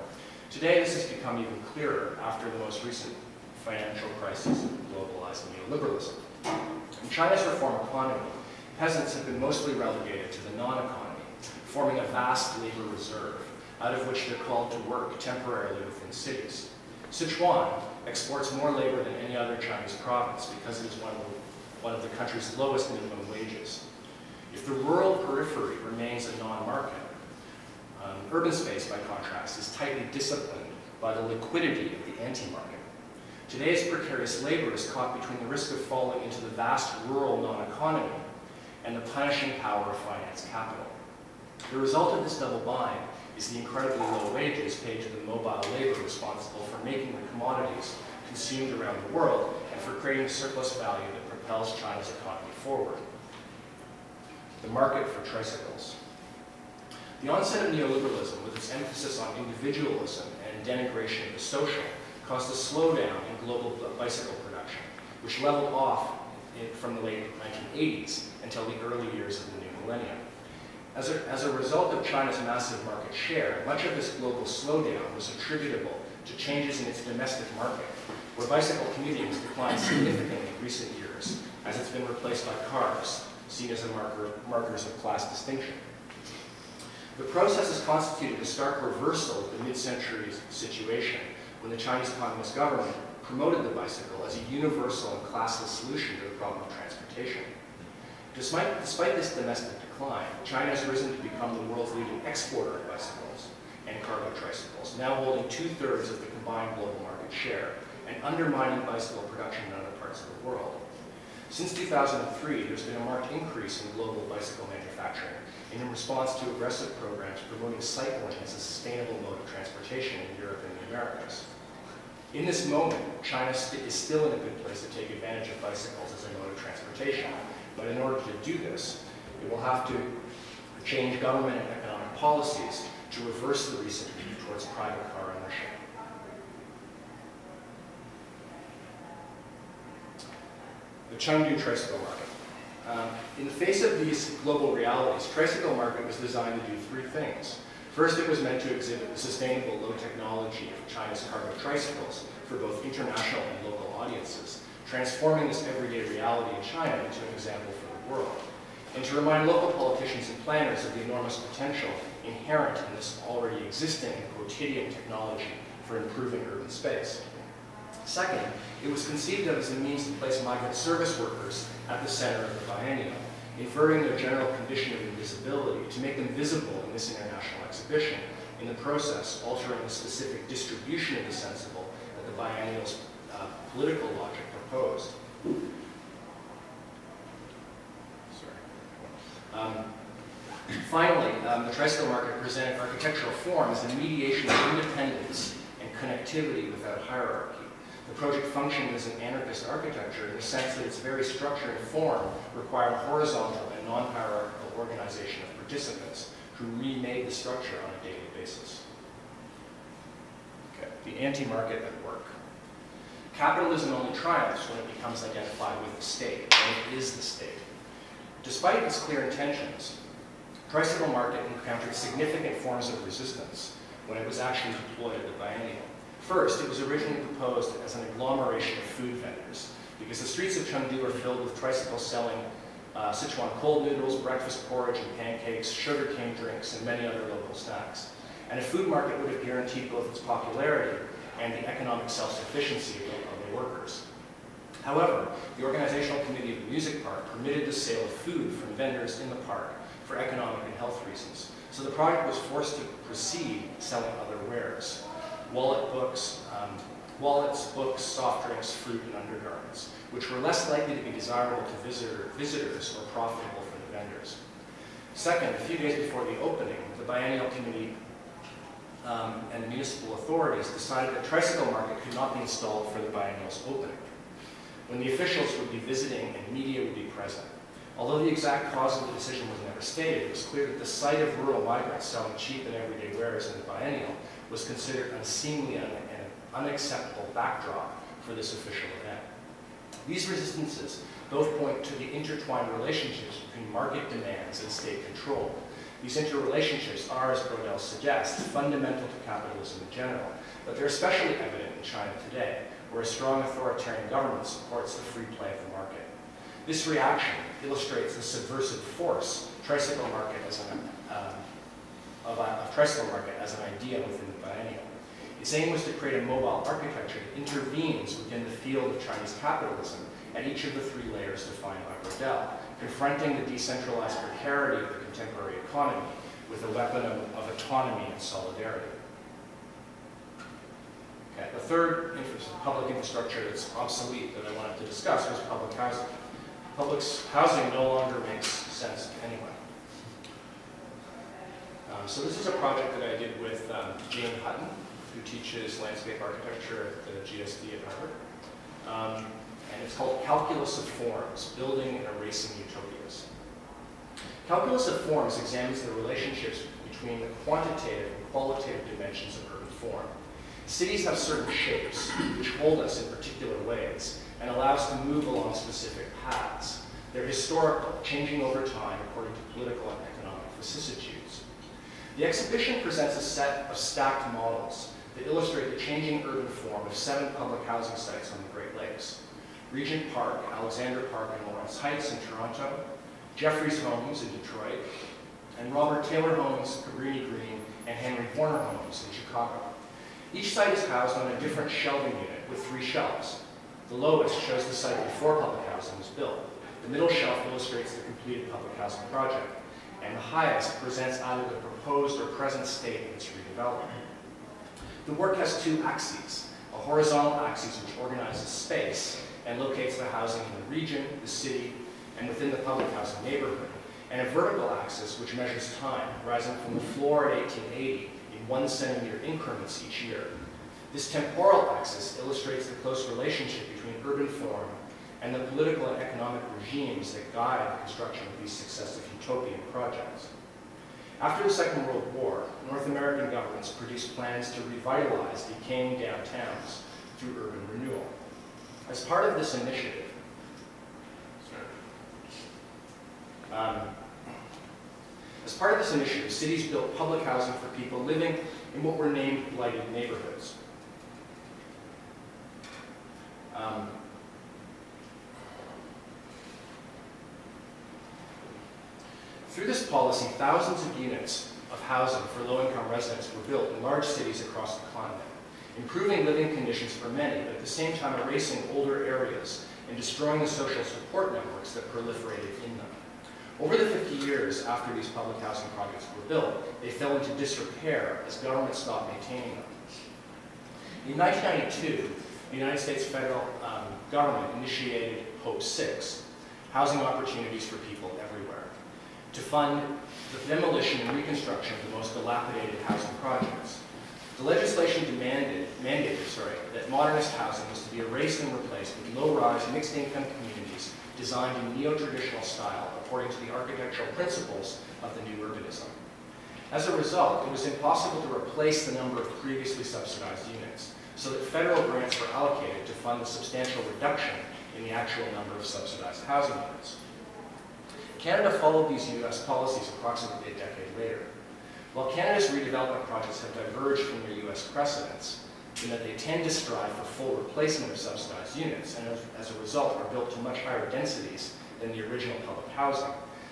today this has become even clearer after the most recent financial crisis of globalized neoliberalism. In China's reform economy, peasants have been mostly relegated to the non-economy, forming a vast labor reserve, out of which they're called to work temporarily within cities. Sichuan exports more labor than any other Chinese province because it is one of the country's lowest minimum wages. If the rural periphery remains a non-market, urban space, by contrast, is tightly disciplined by the liquidity of the anti-market. Today's precarious labor is caught between the risk of falling into the vast rural non-economy and the punishing power of finance capital. The result of this double bind is the incredibly low wages paid to the mobile labor responsible for making the commodities consumed around the world and for creating surplus value that propels China's economy forward. The market for tricycles. The onset of neoliberalism, with its emphasis on individualism and denigration of the social, caused a slowdown in global bicycle production, which leveled off from the late 1980s until the early years of the new millennium. As a result of China's massive market share, much of this global slowdown was attributable to changes in its domestic market, where bicycle commuting has declined significantly in recent years, as it's been replaced by cars, seen as markers of class distinction. The process has constituted a stark reversal of the mid-century situation, when the Chinese Communist government promoted the bicycle as a universal and classless solution to the problem of transportation. Despite this domestic decline, China has risen to become the world's leading exporter of bicycles and cargo tricycles, now holding 2/3 of the combined global market share and undermining bicycle production in other parts of the world. Since 2003, there's been a marked increase in global bicycle manufacturing in response to aggressive programs promoting cycling as a sustainable mode of transportation in Europe and the Americas. In this moment, China is still in a good place to take advantage of bicycles as a mode of transportation. But in order to do this, it will have to change government and economic policies to reverse the recent move towards private car ownership. The Chengdu tricycle market. In the face of these global realities, tricycle market was designed to do three things. First, it was meant to exhibit the sustainable low technology of China's cargo tricycles for both international and local audiences, transforming this everyday reality in China into an example for the world, and to remind local politicians and planners of the enormous potential inherent in this already existing and quotidian technology for improving urban space. Second, it was conceived of as a means to place migrant service workers at the center of the biennial, inverting their general condition of invisibility to make them visible in this international exhibition, in the process altering the specific distribution of the sensible that the biennial's political logic proposed. Finally, the tricycle market presented architectural form as a mediation of independence and connectivity without hierarchy. The project functioned as an anarchist architecture in the sense that its very structure and form required horizontal and non-hierarchical organization of participants who remade the structure on a daily basis. Okay. The anti-market at work. Capitalism only triumphs when it becomes identified with the state, when it is the state. Despite its clear intentions, the tricycle market encountered significant forms of resistance when it was actually deployed at the biennial. First, it was originally proposed as an agglomeration of food vendors, because the streets of Chengdu are filled with tricycles selling Sichuan cold noodles, breakfast porridge and pancakes, sugarcane drinks, and many other local snacks. And a food market would have guaranteed both its popularity and the economic self-sufficiency of the workers. However, the organizational committee of the music park permitted the sale of food from vendors in the park for economic and health reasons. So the project was forced to proceed selling other wares. Wallets, books, soft drinks, fruit, and undergarments, which were less likely to be desirable to visitors or profitable for the vendors. Second, a few days before the opening, the biennial committee and municipal authorities decided that tricycle market could not be installed for the biennial's opening, when the officials would be visiting and media would be present. Although the exact cause of the decision was never stated, it was clear that the sight of rural migrants selling cheap and everyday wares in the biennial was considered unseemly and an unacceptable backdrop for this official event. These resistances both point to the intertwined relationships between market demands and state control. These interrelationships are, as Brodel suggests, fundamental to capitalism in general, but they're especially evident in China today, where a strong authoritarian government supports the free play of the market. This reaction illustrates the subversive force tricycle market as an idea within the biennial. Its aim was to create a mobile architecture that intervenes within the field of Chinese capitalism at each of the three layers defined by Brodel, confronting the decentralized precarity of the contemporary economy with a weapon of autonomy and solidarity. Okay, the third public infrastructure that's obsolete that I wanted to discuss was public housing. Public housing no longer makes sense to anyone. So this is a project that I did with Jane Hutton, who teaches landscape architecture at the GSD at Harvard. And it's called Calculus of Forms, Building and Erasing Utopias. Calculus of Forms examines the relationships between the quantitative and qualitative dimensions of urban form. Cities have certain shapes, which hold us in particular ways, and allow us to move along specific paths. They're historical, changing over time according to political and economic vicissitudes. The exhibition presents a set of stacked models that illustrate the changing urban form of 7 public housing sites on the Great Lakes: Regent Park, Alexander Park, and Lawrence Heights in Toronto, Jeffries Homes in Detroit, and Robert Taylor Homes, Cabrini Green, and Henry Horner Homes in Chicago. Each site is housed on a different shelving unit with 3 shelves. The lowest shows the site before public housing was built. The middle shelf illustrates the completed public housing project, and the highest presents either the proposed or present state of its redevelopment. The work has 2 axes: a horizontal axis which organizes space and locates the housing in the region, the city, and within the public housing neighborhood, and a vertical axis which measures time, rising from the floor at 1880 in 1 centimeter increments each year. This temporal axis illustrates the close relationship between urban form and the political and economic regimes that guide the construction of these successive utopian projects. After the Second World War, North American governments produced plans to revitalize decaying downtowns through urban renewal. As part of this initiative, cities built public housing for people living in what were named blighted neighborhoods. Through this policy, thousands of units of housing for low-income residents were built in large cities across the continent, improving living conditions for many, but at the same time erasing older areas and destroying the social support networks that proliferated in them. Over the 50 years after these public housing projects were built, they fell into disrepair as government stopped maintaining them. In 1992, the United States federal government initiated Hope 6, housing opportunities for people everywhere, to fund the demolition and reconstruction of the most dilapidated housing projects. The legislation mandated that modernist housing was to be erased and replaced with low-rise, mixed-income communities designed in neo-traditional style according to the architectural principles of the new urbanism. As a result, it was impossible to replace the number of previously subsidized units, so that federal grants were allocated to fund a substantial reduction in the actual number of subsidized housing units. Canada followed these US policies approximately a decade later. While Canada's redevelopment projects have diverged from their US precedents, in that they tend to strive for full replacement of subsidized units, and as a result are built to much higher densities than the original public housing,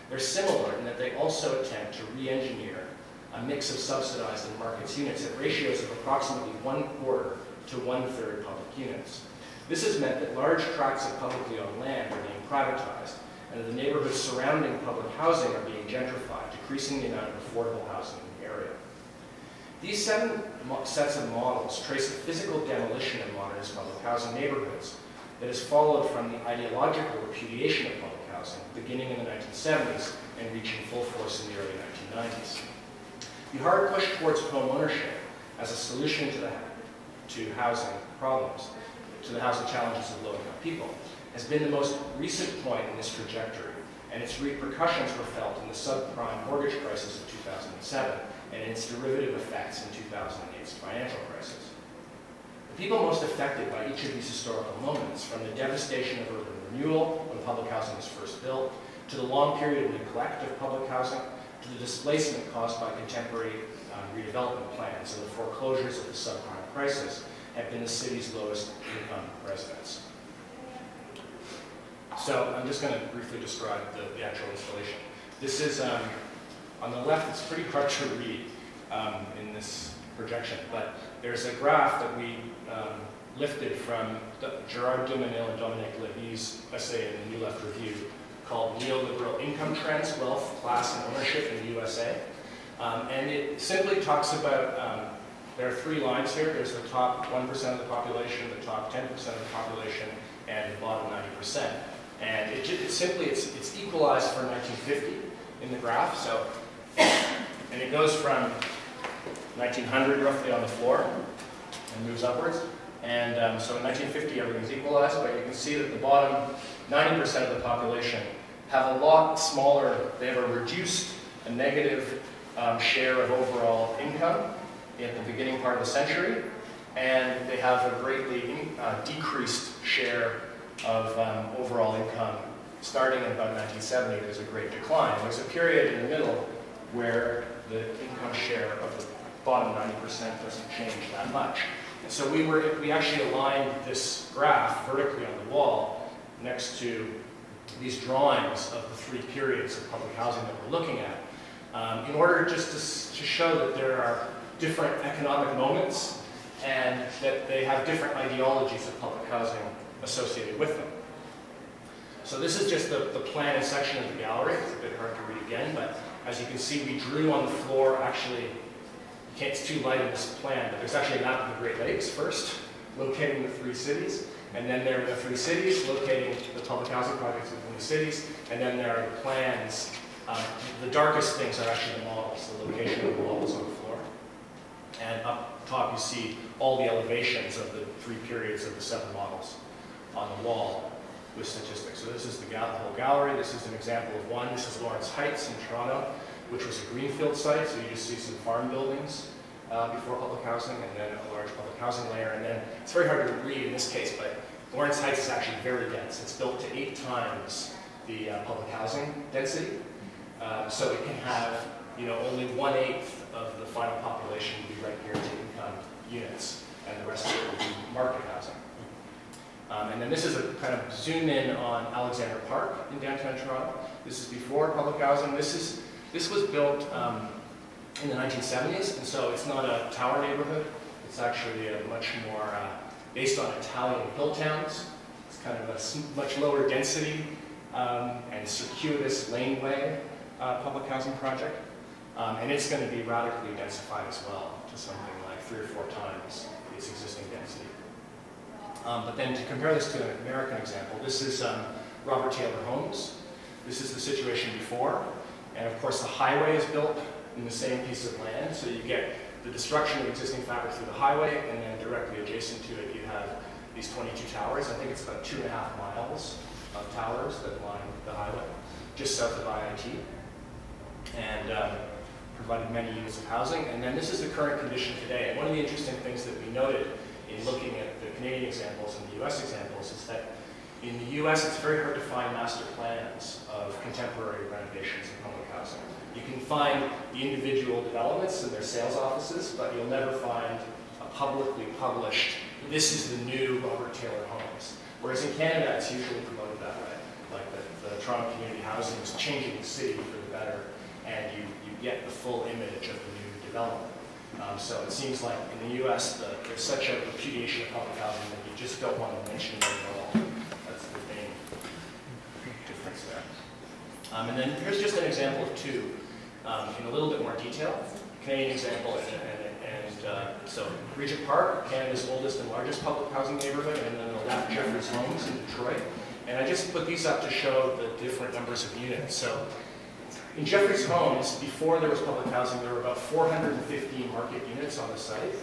they're similar in that they also attempt to re-engineer a mix of subsidized and market units at ratios of approximately 1/4 to 1/3 public units. This has meant that large tracts of publicly owned land are being privatized, and the neighborhoods surrounding public housing are being gentrified, decreasing the amount of affordable housing in the area. These 7 sets of models trace the physical demolition of modernist public housing neighborhoods that has followed from the ideological repudiation of public housing, beginning in the 1970s and reaching full force in the early 1990s. The hard push towards home ownership as a solution to housing problems, to the housing challenges of low-income people, has been the most recent point in this trajectory, and its repercussions were felt in the subprime mortgage crisis of 2007 and its derivative effects in 2008's financial crisis. The people most affected by each of these historical moments, from the devastation of urban renewal when public housing was first built, to the long period of neglect of public housing, to the displacement caused by contemporary redevelopment plans and the foreclosures of the subprime crisis, have been the city's lowest income residents. So I'm just going to briefly describe the actual installation. This is, on the left, it's pretty hard to read in this projection, but there's a graph that we lifted from Gerard Dumenil and Dominique Levy's essay in the New Left Review called Neoliberal Income Trends, Wealth, Class, and Ownership in the USA. And it simply talks about, there are 3 lines here. There's the top 1% of the population, the top 10% of the population, and the bottom 90%. And it's equalized for 1950 in the graph. So, and it goes from 1900 roughly on the floor and moves upwards. And so in 1950 everything's equalized, but you can see that the bottom 90% of the population have a lot smaller, they have a reduced, a negative share of overall income at the beginning part of the century, and they have a greatly decreased share of overall income. Starting in about 1970, there's a great decline. There's a period in the middle where the income share of the bottom 90% doesn't change that much. And so we actually aligned this graph vertically on the wall next to these drawings of the 3 periods of public housing that we're looking at, in order just to show that there are different economic moments and that they have different ideologies of public housing associated with them. So this is just the plan and section of the gallery. It's a bit hard to read again, but as you can see, we drew on the floor, actually, it's too light in this plan, but there's actually a map of the Great Lakes first, locating the 3 cities, and then there are the 3 cities, locating the public housing projects within the cities, and then there are the plans. The darkest things are actually the models, the location of the models on the floor. And up top, you see all the elevations of the 3 periods of the 7 models on the wall with statistics. So this is the whole gallery. This is an example of one. This is Lawrence Heights in Toronto, which was a greenfield site. So you just see some farm buildings before public housing, and then a large public housing layer. And then it's very hard to read in this case, but Lawrence Heights is actually very dense. It's built to 8 times the public housing density. So it can have, only 1/8 of the final population will be right here to income units, and the rest of it will be market housing. And then this is a kind of zoom in on Alexander Park in downtown Toronto. This is before public housing. This was built in the 1970s, and so it's not a tower neighborhood. It's actually a much more based on Italian hill towns. It's kind of a much lower density and circuitous laneway public housing project. And it's going to be radically densified as well to something like 3 or 4 times its existing density. But then to compare this to an American example, this is Robert Taylor Homes. This is the situation before. And of course the highway is built in the same piece of land. So you get the destruction of existing fabric through the highway, and then directly adjacent to it you have these 22 towers. I think it's about 2.5 miles of towers that line the highway, just south of IIT. And provided many units of housing. And then this is the current condition today. And one of the interesting things that we noted in looking at the Canadian examples and the US examples is that in the US it's very hard to find master plans of contemporary renovations of public housing. You can find the individual developments and their sales offices, but you'll never find a publicly published, this is the new Robert Taylor Homes. Whereas in Canada it's usually promoted that way. Like the Toronto Community Housing is changing the city for the better, and you get the full image of the new development. So it seems like in the US, there's such a repudiation of public housing that you just don't want to mention it at all. That's the main difference there. And then here's just an example of 2 in a little bit more detail. Canadian example, so Regent Park, Canada's oldest and largest public housing neighborhood, and then the left, Jeffrey's Homes in Detroit. And I just put these up to show the different numbers of units. So in Jeffrey's Homes, before there was public housing, there were about 415 market units on the site.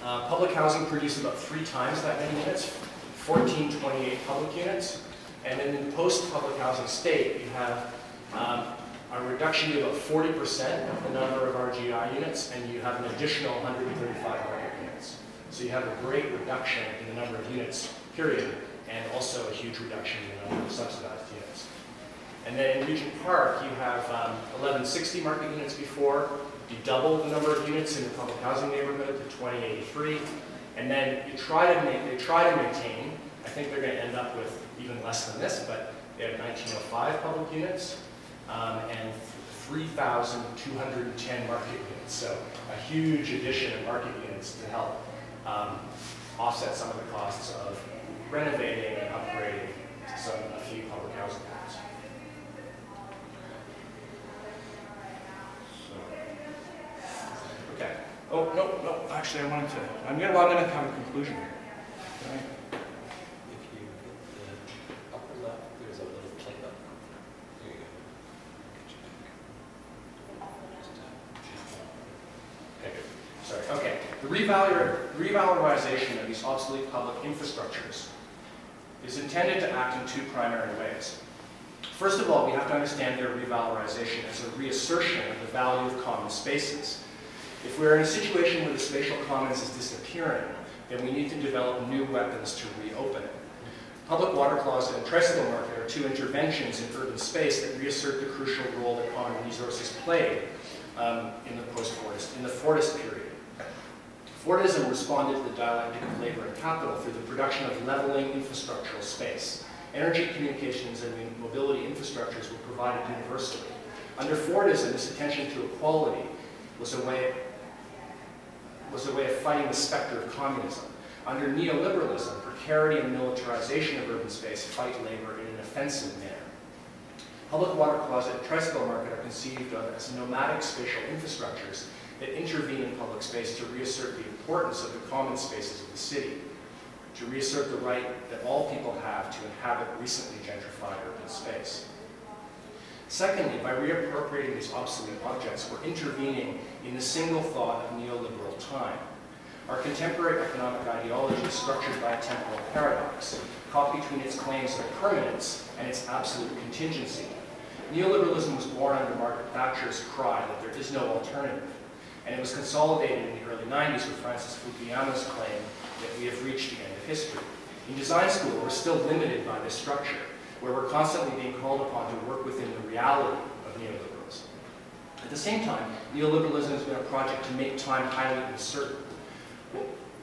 Public housing produced about 3 times that many units, 1428 public units. And then in the post-public housing state, you have a reduction to about 40% of the number of RGI units, and you have an additional 135 market units. So you have a great reduction in the number of units, period, and also a huge reduction in the number of subsidized units. And then in Regent Park, you have 1160 market units before. You double the number of units in the public housing neighborhood to 2083. And then they try to maintain, I think they're going to end up with even less than this, but they have 1905 public units and 3,210 market units. So a huge addition of market units to help offset some of the costs of renovating and upgrading a few public housing units. Okay. Oh, no, actually I'm going to have a conclusion here. Okay. If you hit the upper left, there's a little play button. There you go. Okay, good. Sorry. Okay. The revalorization of these obsolete public infrastructures is intended to act in 2 primary ways. First of all, we have to understand their revalorization as a reassertion of the value of common spaces. If we're in a situation where the spatial commons is disappearing, then we need to develop new weapons to reopen it. Public water closet and tricycle market are 2 interventions in urban space that reassert the crucial role that common resources played in the Fordist period. Fordism responded to the dialectic of labor and capital through the production of leveling infrastructural space. Energy, communications, and mobility infrastructures were provided universally. Under Fordism, this attention to equality was a way of fighting the specter of communism. Under neoliberalism, precarity and militarization of urban space fight labor in an offensive manner. Public water closet and tricycle market are conceived of as nomadic spatial infrastructures that intervene in public space to reassert the importance of the common spaces of the city, to reassert the right that all people have to inhabit recently gentrified urban space. Secondly, by reappropriating these obsolete objects, we're intervening in the single thought of neoliberal time. Our contemporary economic ideology is structured by a temporal paradox, caught between its claims of permanence and its absolute contingency. Neoliberalism was born under Margaret Thatcher's cry that there is no alternative, and it was consolidated in the early 90s with Francis Fukuyama's claim that we have reached the end of history. In design school, we're still limited by this structure, where we're constantly being called upon to work within the reality of neoliberalism. At the same time, neoliberalism has been a project to make time highly uncertain.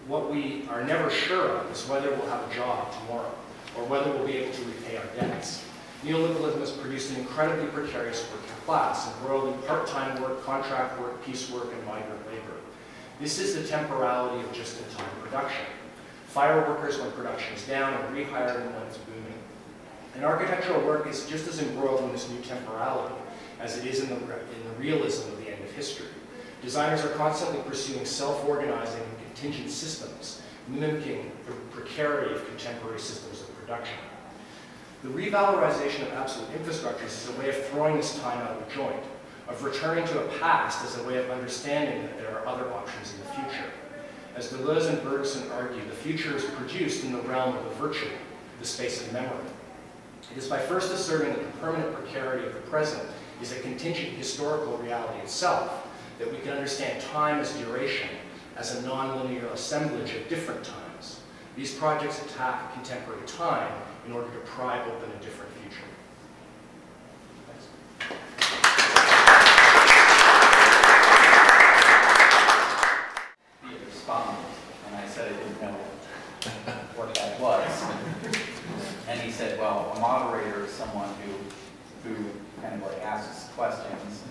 What we are never sure of is whether we'll have a job tomorrow, or whether we'll be able to repay our debts. Neoliberalism has produced an incredibly precarious working class, embroiled in part-time work, contract work, piecework, and migrant labor. This is the temporality of just-in-time production. Fire workers when production is down and rehired when it's booming. And architectural work is just as embroiled in this new temporality as it is in the realism of the end of history. Designers are constantly pursuing self-organizing and contingent systems, mimicking the precarity of contemporary systems of production. The revalorization of absolute infrastructures is a way of throwing this time out of joint, of returning to a past as a way of understanding that there are other options in the future. As Deleuze and Bergson argue, the future is produced in the realm of the virtual, the space of memory. It is by first asserting that the permanent precarity of the present is a contingent historical reality itself that we can understand time as duration, as a nonlinear assemblage of different times. These projects attack contemporary time in order to pry open a different future. Thanks. He responded, and I said I didn't know what that was. And he said, well, a moderator is someone who kind of like asks questions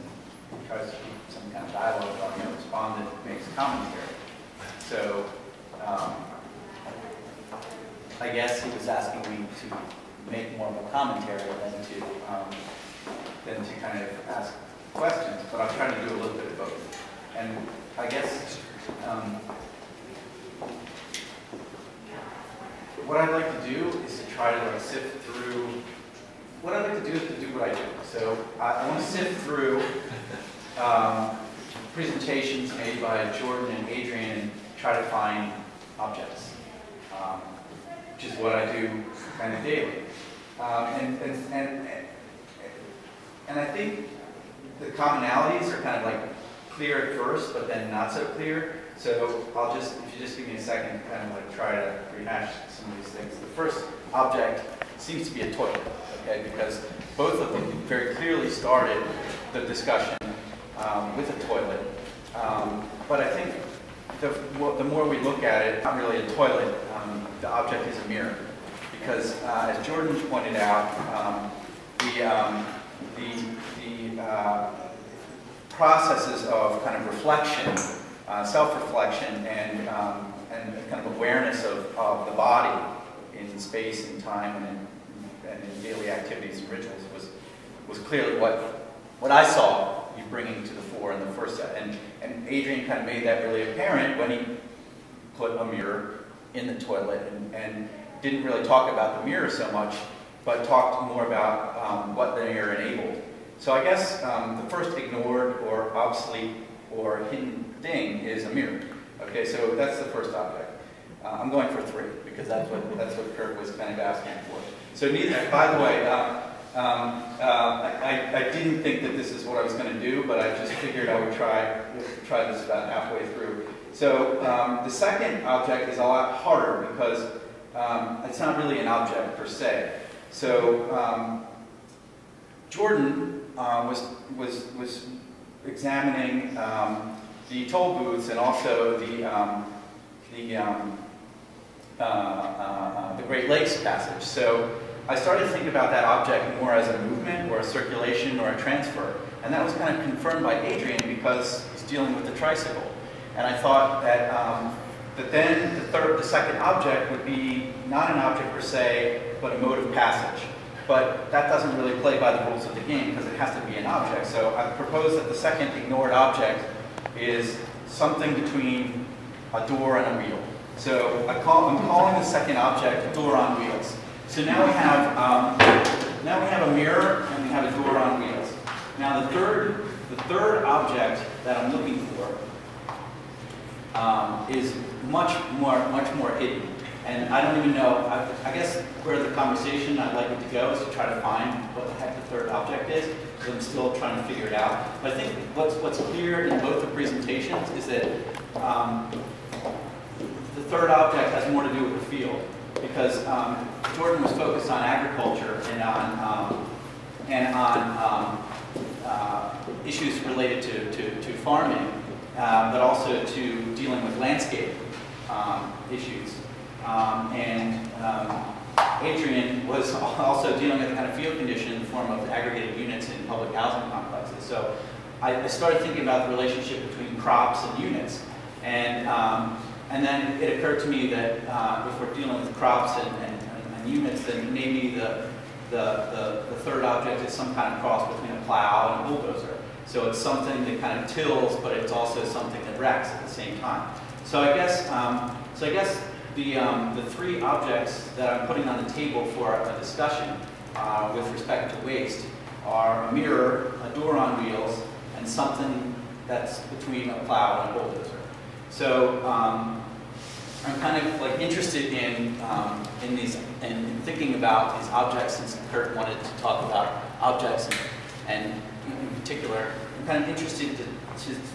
and tries to keep some kind of dialogue on, and a respondent makes commentary. So I guess he was asking me to make more of a commentary than to kind of ask questions, but I'm trying to do a little bit of both. And I guess what I'd like to do is to try to like sift through. What I'd like to do is to do what I do. So I want to sift through presentations made by Jordan and Adrian and try to find objects, which is what I do kind of daily. And I think the commonalities are kind of like clear at first, but then not so clear. So I'll just, if you just give me a second, kind of like try to rehash some of these things. The first object seems to be a toilet, okay, because both of them very clearly started the discussion with a toilet. But I think the more we look at it, not really a toilet, the object is a mirror. Because as Jordan pointed out, the processes of kind of reflection, self-reflection, and kind of awareness of the body in space and time and in daily activities and rituals was clearly what I saw you bringing to the fore in the first set. And Adrian kind of made that really apparent when he put a mirror in the toilet and didn't really talk about the mirror so much, but talked more about what the mirror enabled. So I guess the first ignored or obsolete or hidden thing is a mirror. Okay, so that's the first object. I'm going for 3 because that's what Kirk was kind of asking for. So neither, by the way, I didn't think that this is what I was going to do, but I just figured I would try this about halfway through. So the second object is a lot harder because it's not really an object per se. So Jordan was examining the toll booths and also the Great Lakes Passage. So I started to think about that object more as a movement or a circulation or a transfer. And that was kind of confirmed by Adrian because he's dealing with the tricycle. And I thought that then the second object would be not an object per se, but a mode of passage. But that doesn't really play by the rules of the game because it has to be an object. So I propose that the second ignored object is something between a door and a wheel. So I'm calling the second object a door on wheels. So now we have a mirror and we have a door on wheels. Now the third object that I'm looking for is much more hidden. And I don't even know, I guess where the conversation I'd like it to go is to try to find what the heck the third object is, because I'm still trying to figure it out. But I think what's clear in both the presentations is that the third object has more to do with the field, because Jordan was focused on agriculture and on issues related to farming, but also to dealing with landscape issues. Adrian was also dealing with a kind of field condition in the form of aggregated units in public housing complexes. So I started thinking about the relationship between crops and units. And then it occurred to me that if we're dealing with crops and units, then maybe the third object is some kind of cross between a plow and a bulldozer. So it's something that kind of tills, but it's also something that wrecks at the same time. So I guess the three objects that I'm putting on the table for a discussion with respect to waste are a mirror, a door on wheels, and something that's between a plow and a bulldozer. So I'm kind of like interested in thinking about these objects, since Kurt wanted to talk about objects, and in particular, I'm kind of interested to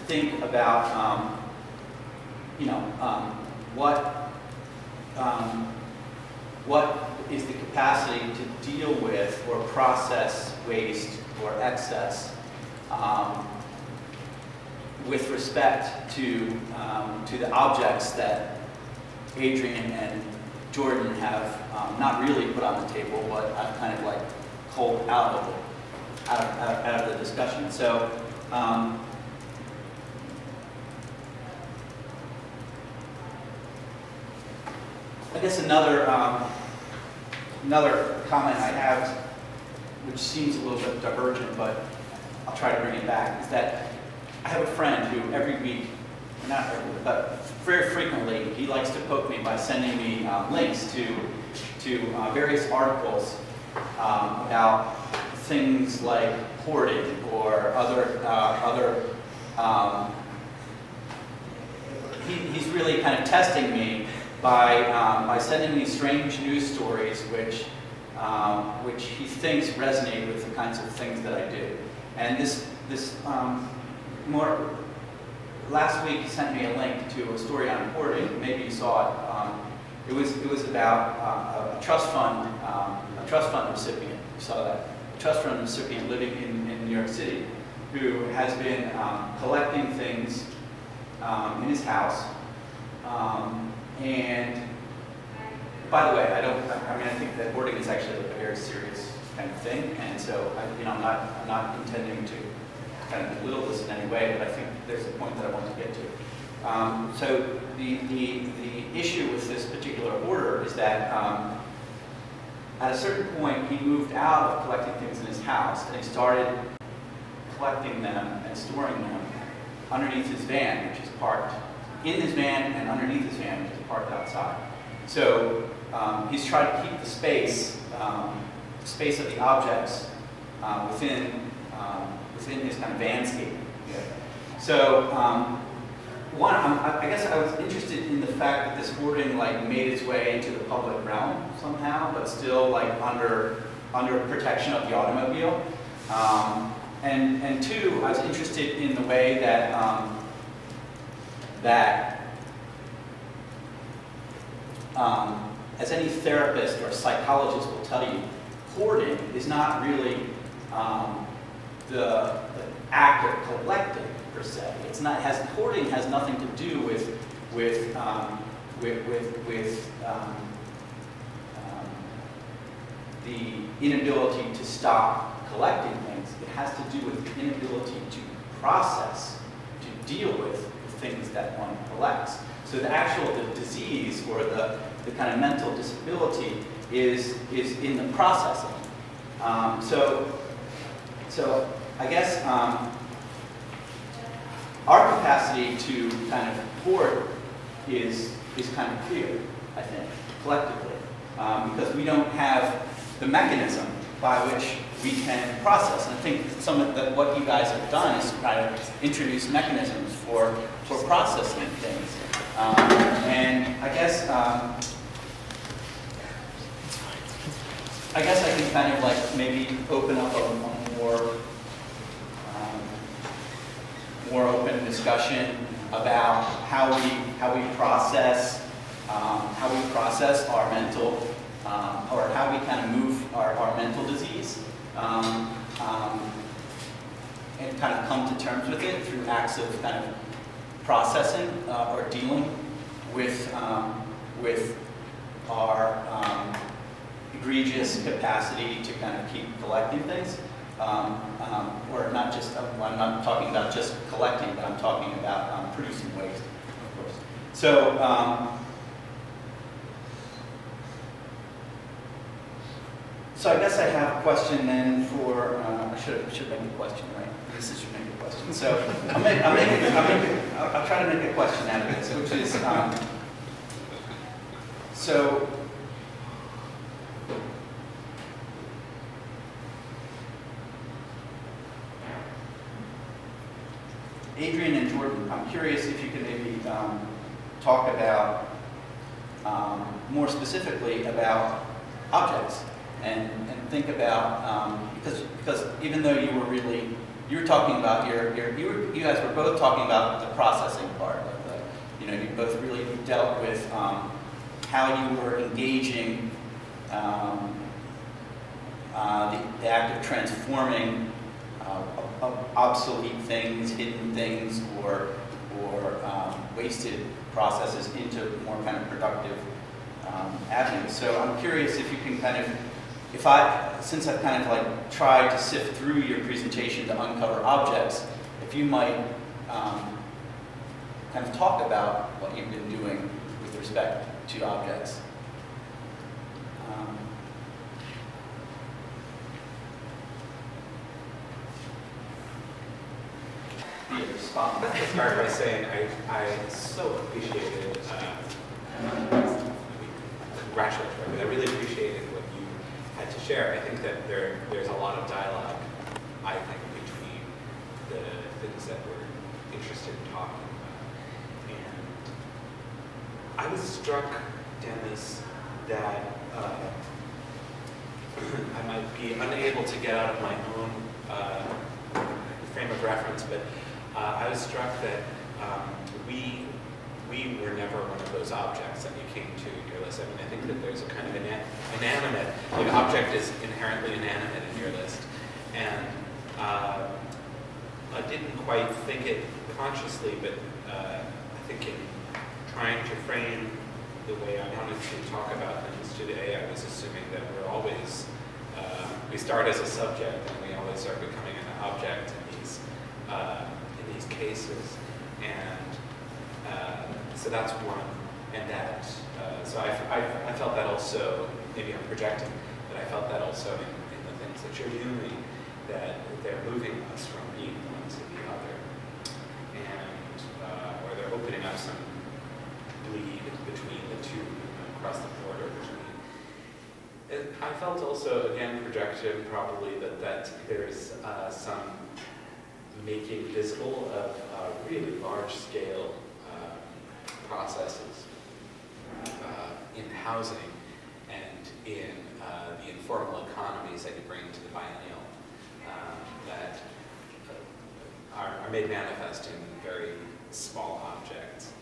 think about what is the capacity to deal with or process waste or excess with respect to the objects that Adrian and Jordan have not really put on the table, but I've kind of like culled out of the discussion. So I guess another comment I have, which seems a little bit divergent, but I'll try to bring it back, is that I have a friend who every week, not every week, but very frequently, he likes to poke me by sending me links to various articles about things like hoarding or he's really kind of testing me by sending me strange news stories which he thinks resonate with the kinds of things that I do. And last week he sent me a link to a story on hoarding. Maybe you saw it. It was about a trust fund recipient. You saw that. A trust fund recipient living in New York City who has been collecting things in his house. And by the way, I think that hoarding is actually a very serious kind of thing, and so I'm not intending to kind of belittle this in any way, but I think there's a point that I want to get to. So the issue with this particular order is that at a certain point he moved out of collecting things in his house, and he started collecting them and storing them underneath his van, which is parked in his van and underneath his van, which is parked outside. So he's tried to keep the space of the objects within his kind of vanscape. Yeah. So I guess I was interested in the fact that this hoarding made its way into the public realm somehow, but still under protection of the automobile. And two, I was interested in the way that as any therapist or psychologist will tell you, hoarding is not really the act of collecting per se. Hoarding has nothing to do with the inability to stop collecting things. It has to do with the inability to process, to deal with the things that one collects. So the disease or the kind of mental disability is in the processing. So I guess our capacity to kind of hoard is kind of clear, I think, collectively, because we don't have the mechanism by which we can process. And I think some of what you guys have done is kind of introduce mechanisms for processing things. And I guess I can kind of like maybe open up a more open discussion about how we process our mental or how we kind of move our mental disease and kind of come to terms with it through acts of kind of processing or dealing with our egregious capacity to kind of keep collecting things. Or not just, I'm not talking about just collecting, but I'm talking about producing waste, of course. So, so I guess I have a question then for, I should make a question, right? This should make a question. So I'll try to make a question out of this, which is, so, Adrian and Jordan, I'm curious if you could maybe talk about, more specifically about objects and think about, because even though you were talking about you guys were both talking about the processing part of the, you both really dealt with how you were engaging the act of transforming obsolete things, hidden things, or wasted processes into more kind of productive avenues. So I'm curious if you can kind of, since I've kind of like tried to sift through your presentation to uncover objects, if you might kind of talk about what you've been doing with respect to objects. I'll start by saying I so appreciated, congratulate you, but I really appreciated what you had to share. I think that there's a lot of dialogue, I think, between the things that we're interested in talking about. And I was struck, Dennis, that I might be unable to get out of my own frame of reference, but I was struck that we were never one of those objects that you came to in your list. I mean, I think that there's a kind of inanimate, like object is inherently inanimate in your list. And I didn't quite think it consciously, but I think in trying to frame the way I wanted to talk about things today, I was assuming that we're always, we start as a subject and we always are becoming an object in these cases, and so that's one, and that, so I felt that also, maybe I'm projecting, but I felt that also in the things that you're doing, that they're moving us from being one to the other, and, or they're opening up some bleed between the two, across the border between. I felt also, again, projection probably, that there's some making visible of really large-scale processes in housing and in the informal economies that you bring to the biennial that are made manifest in very small objects.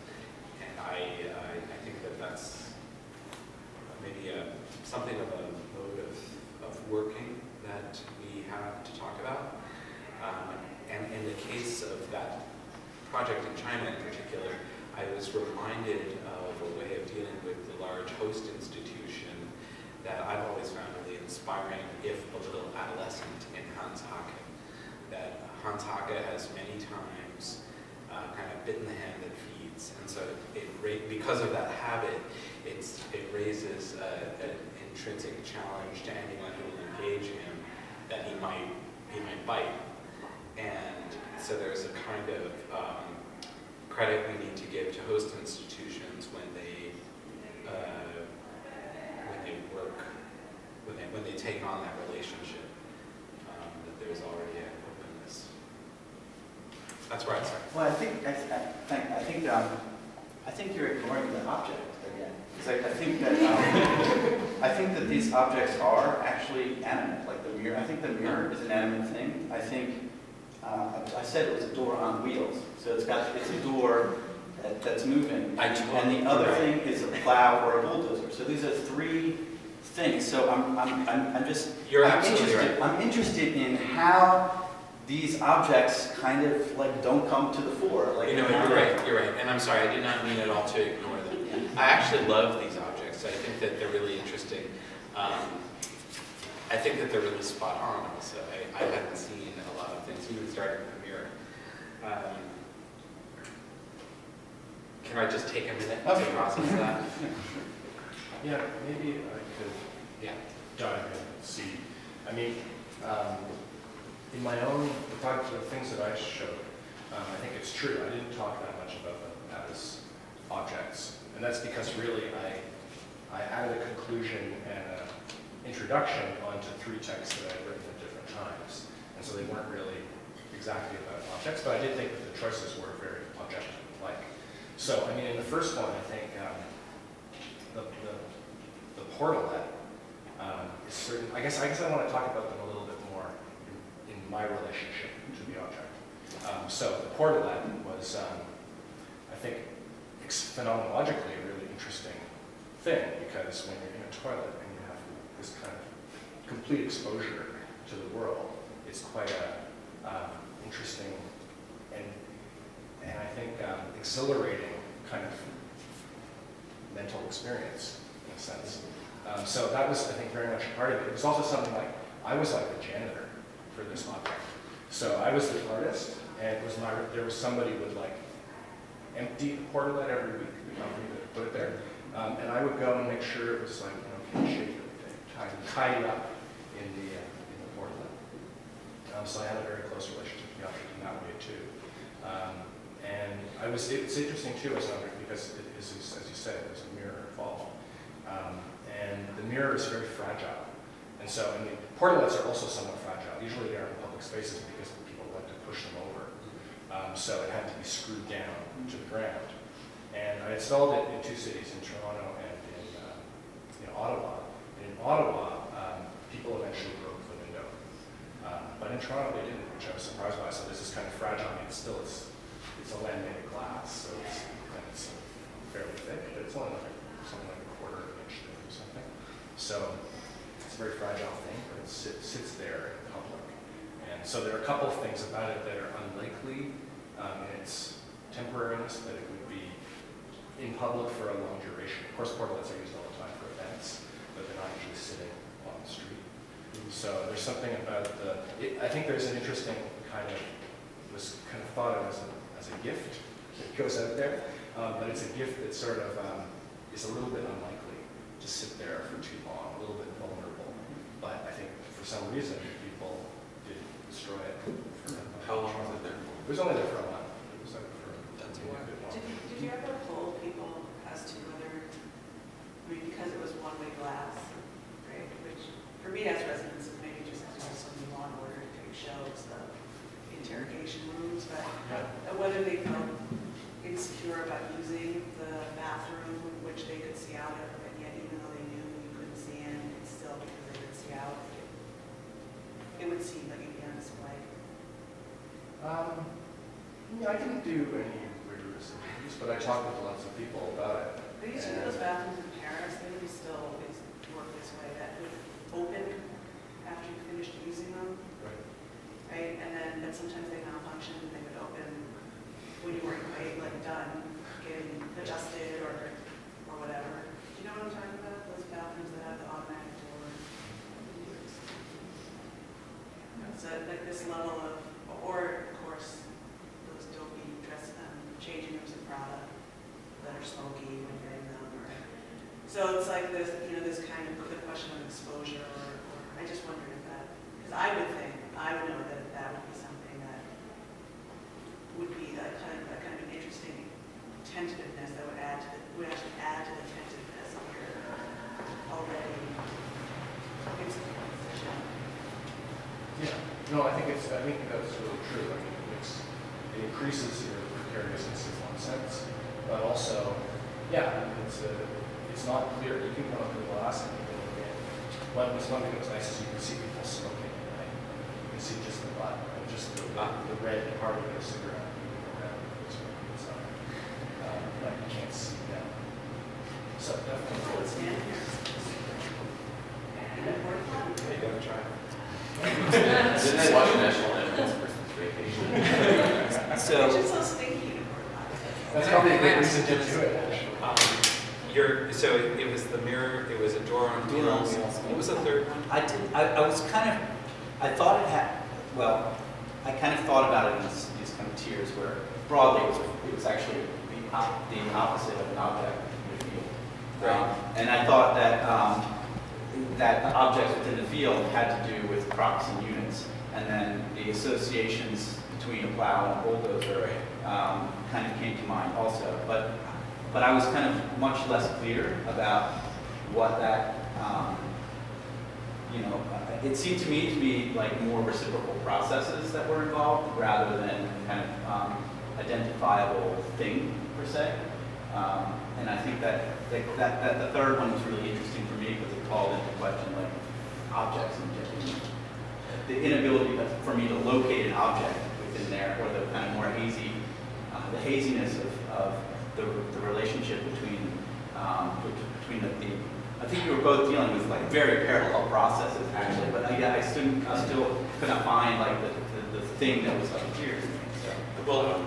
And I think that that's maybe something of a mode of working that we have to talk about. And in the case of that project in China in particular, I was reminded of a way of dealing with the large host institution that I've always found really inspiring, if a little adolescent, in Hans Hacke. That Hans Hacke has many times kind of bitten the hand that feeds, and so because of that habit, it raises an intrinsic challenge to anyone who will engage him that he might bite. And so there's a kind of credit we need to give to host institutions when they work, when they take on that relationship. there's already an openness. That's where I'd start. Well, I think you're ignoring the object again. Because I think that these objects are actually animate, like the mirror. I think the mirror is an animate thing. I think I said it was a door on wheels, so it's a door that's moving. And the other thing is a plow or a bulldozer. So these are three things. So I'm just I'm interested in how these objects kind of like don't come to the fore. Like, you're right. And I'm sorry, I did not mean at all to ignore them. I actually love these objects. I think that they're really interesting. I think that they're really spot on also. I haven't seen a lot of things, even starting with the mirror. Can I just take a minute to process that? Yeah, maybe I could dive in and see. I mean, in my own, the things that I showed, I think it's true. I didn't talk that much about them as objects. And that's because really I added a conclusion and an introduction onto three texts that I'd written at different times. And so they weren't really exactly about objects, but I did think that the choices were very object-like. So, I mean, in the first one, I think the portalet is certain. I guess I want to talk about them a little bit more in my relationship to the object. So the portalet was, I think, phenomenologically a really interesting thing, because when you're in a toilet and you have this kind of complete exposure to the world, it's quite a interesting and I think exhilarating kind of mental experience in a sense. So that was, I think, very much a part of it. It was also something like, I was like the janitor for this object. So I was the artist, and it was there was somebody would like empty the portalet every week, the company that put it there. And I would go and make sure it was like, clean shape everything, tidy up in the portalet. So I had a very close relationship with the object in that way too. And it's interesting too as an object because it is, as you said, there's a mirror involved. And the mirror is very fragile. And so, I mean, portalets are also somewhat fragile. Usually they are in public spaces because people like to push them over. So it had to be screwed down to the ground. And I installed it in two cities, in Toronto and in Ottawa. And in Ottawa, people eventually broke the window. But in Toronto they didn't, which I was surprised by. So this is kind of fragile. I mean, it's a laminated glass, so it's fairly thick, but it's only like something like a quarter of an inch thick or something. So it's a very fragile thing, but it sits there in public. And so there are a couple of things about it that are unlikely in its temporariness, that it would be in public for a long duration. Of course, portalets are used all the time for events, but they're not usually sitting on the street. So there's something about I think there's an interesting kind of, was kind of thought of as a gift that goes out there, but it's a gift that sort of is a little bit unlikely to sit there for too long, a little bit vulnerable. But I think for some reason people did destroy it. How long was it there for? It was only there for a month. It was like for That's a good while. Did you ever poll people as to whether, I mean, because it was one-way glass, right? Which for me as residents is maybe just some law and order type shows of interrogation rooms, but whether they felt insecure about using the bathroom, which they could see out of, and yet even though they knew you couldn't see in, it's still because they could see out. It would seem like you'd be on display. Yeah, I didn't do any rigorous interviews, but I talked with lots of people about it. They used to do those bathrooms in Paris, they would still work this way, that would open after you finished using them, right? And then sometimes they malfunction and they would open when you weren't quite like done getting adjusted or whatever. Do you know what I'm talking about? Those bathrooms that have the automatic door. So like this level of, or of course, those dopey changing rooms of product that are smoky when you're in them. So it's like this, this kind of the question of exposure, or I just wondered if that, because I would know that would be something that would be a kind of an interesting tentativeness that would actually add to the tentativeness of your already insecure position. Yeah. No, I think that's really true. I mean, it increases your precariousness in one sense, but also, yeah, I mean, it's not clear. You can come up with glass and you can look in. One thing that's nice is you can see people smoking, right? You can see just the butt, right? Just the red part of their cigarette moving around smoking inside. But you can't see them. So definitely. Oh, it's in here. Are you gonna try? Didn't they watch National Lampoon's Christmas Vacation? It's So, just so stinky in a porta potty. That's probably a good reason to do it, actually. so it was the mirror, it was a door on wheels. What was the third one? I was kind of, I thought it had, well, I kind of thought about it in these kind of tiers where broadly it was actually the opposite of an object in the field. Right. And I thought that that the objects within the field had to do with crops and units, and then the associations between a plow and a bulldozer kind of came to mind also. But I was kind of much less clear about what that, it seemed to me to be like more reciprocal processes that were involved rather than kind of identifiable thing per se. And I think that the third one was really interesting for me because it called into question like objects and the inability for me to locate an object within there, or the kind of more hazy, the haziness of the relationship between the I think we were both dealing with like very parallel processes actually, but I still couldn't find like the thing that was up here. So, Well,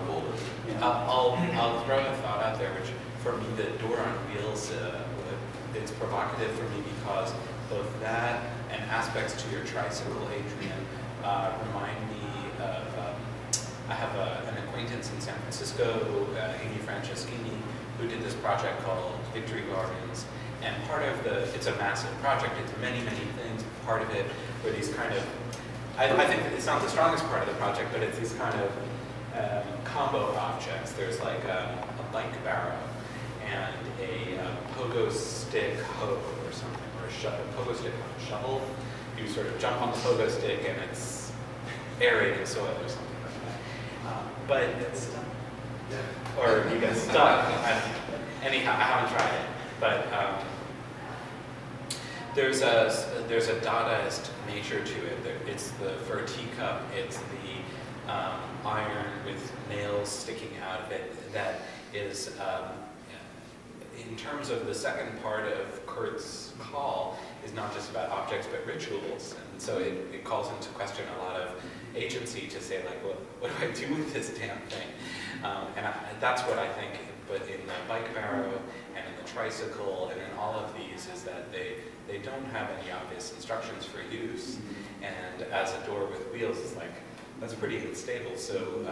I'll throw a thought out there, which for me, the door on wheels, it's provocative for me because both that and aspects to your tricycle, Adrian, remind me of, I have an acquaintance in San Francisco, Amy Franceschini, who did this project called Victory Gardens. And part of it's a massive project, it's many, many things. Part of it were these kind of, I think it's not the strongest part of the project, but it's these kind of combo objects. There's like a bike barrow and a pogo stick hoe or something, or a shovel, pogo stick shovel. You sort of jump on the pogo stick and it's aerating soil or something like that. But it's, or you get stuck. Anyhow, I haven't tried it, but there's a Dadaist nature to it. It's for a teacup. It's the iron with nails sticking out of it that is, in terms of the second part of Kurt's call, is not just about objects but rituals. And so it calls into question a lot of agency to say, like, well, what do I do with this damn thing? That's what I think, but in the bike barrow and in the tricycle and in all of these is that they don't have any obvious instructions for use. And as a door with wheels is like, that's pretty unstable. So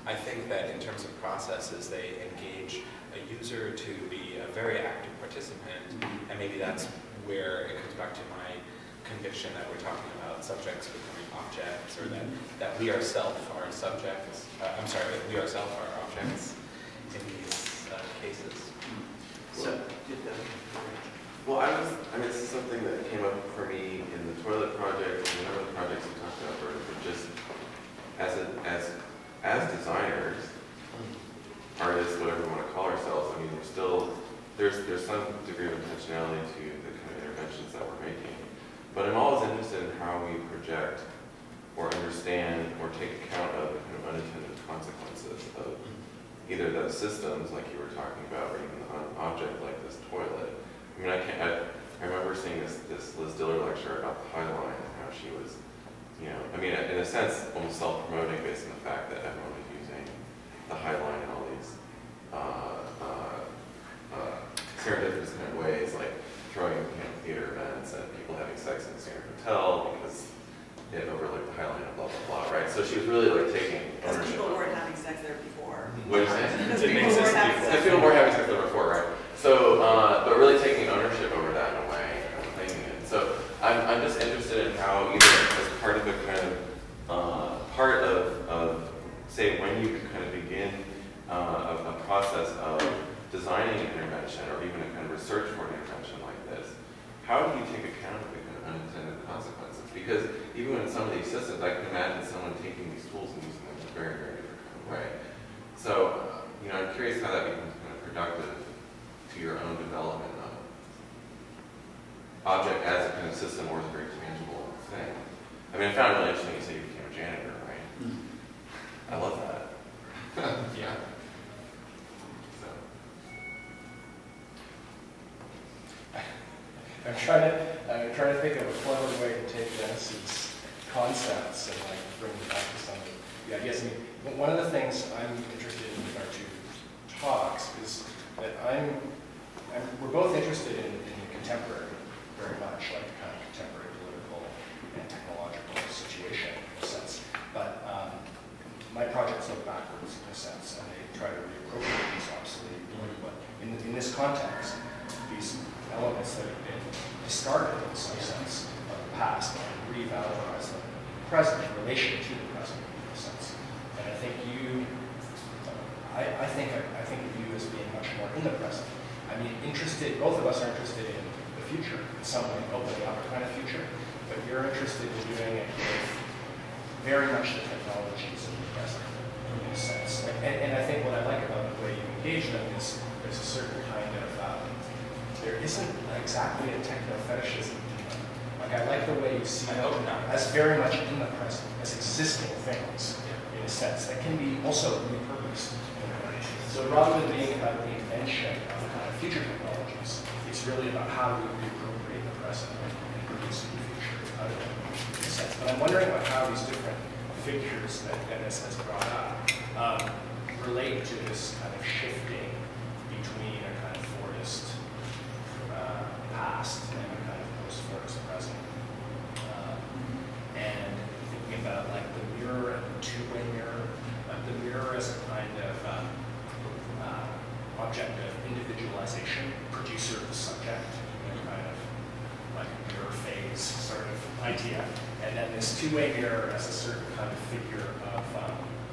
I think that in terms of processes, they engage a user to be a very active participant, and maybe that's where it comes back to my conviction that we're talking about subjects becoming objects, or that we ourselves are subjects. I'm sorry, that we ourselves are objects in these cases. So, well, this is something that came up for me in the toilet project, and one of the projects we talked about were just as designers, artists, whatever we want to call ourselves. I mean, there's some degree of intentionality to the kind of interventions that we're making. But I'm always interested in how we project or understand or take account of the kind of unintended consequences of either the systems like you were talking about, or even an object like this toilet. I mean, I remember seeing this Liz Diller lecture about the High Line and how she was, I mean, in a sense, almost self-promoting based on the fact that everyone was using the High Line in all these serendipitous kind of ways, like throwing theater events and people having sex in the same hotel because it overlooked the High Line and blah, blah, blah, right? So she was really like taking Because ownership. people weren't having sex there before. What did you say? Because Didn't people exist weren't having before. sex Because people were having sex there before, right? So, but really taking ownership over that in a way, kind of claiming it. So I'm just interested in how either as part of a kind of say when you kind of begin a process of designing an intervention or even a kind of research for an intervention like this, how do you take account of the kind of unintended consequences? because even in some of these systems, I can imagine someone taking these tools and using them in a very, very different kind of way. So, I'm curious how that becomes kind of productive to your own development of object as a kind of system or as a very tangible thing. I mean, I found it really interesting you say you became a janitor, right? I love that. Yeah. So. I'm trying to think of a clever way to take Dennis's concepts and like bring them back to some of the ideas. I mean, one of the things I'm interested in with our two talks is that we're both interested in the contemporary very much, like the kind of contemporary political and technological situation in a sense. But my projects look backwards in a sense, and they try to reappropriate these obsolete, but in this context, these elements that have been discarded in some sense of the past and revalorize them in the present in relation to the present in a sense. And I think I think of you as being much more in the present. I mean, both of us are interested in the future in some way, opening up a kind of future, but you're interested in doing it with very much the technologies of the present in a sense. And I think what I like about the way you engage them is there's a certain kind of there isn't exactly a techno-fetishism to them. Like, I like the way you see them as very much in the present, as existing things, in a sense, that can be also repurposed. So rather than being about the invention of the kind of future technologies, it's really about how do we reappropriate the present and produce the future out of it, in a sense. But I'm wondering about how these different figures that Dennis has brought up relate to this kind of shifting between a kind of Fordist past and a kind of post-Fordist present. And thinking about like the mirror and the two-way mirror, the mirror as a kind of object of individualization, producer of the subject, kind of like a mirror phase sort of idea. And then this two-way mirror as a certain kind of figure of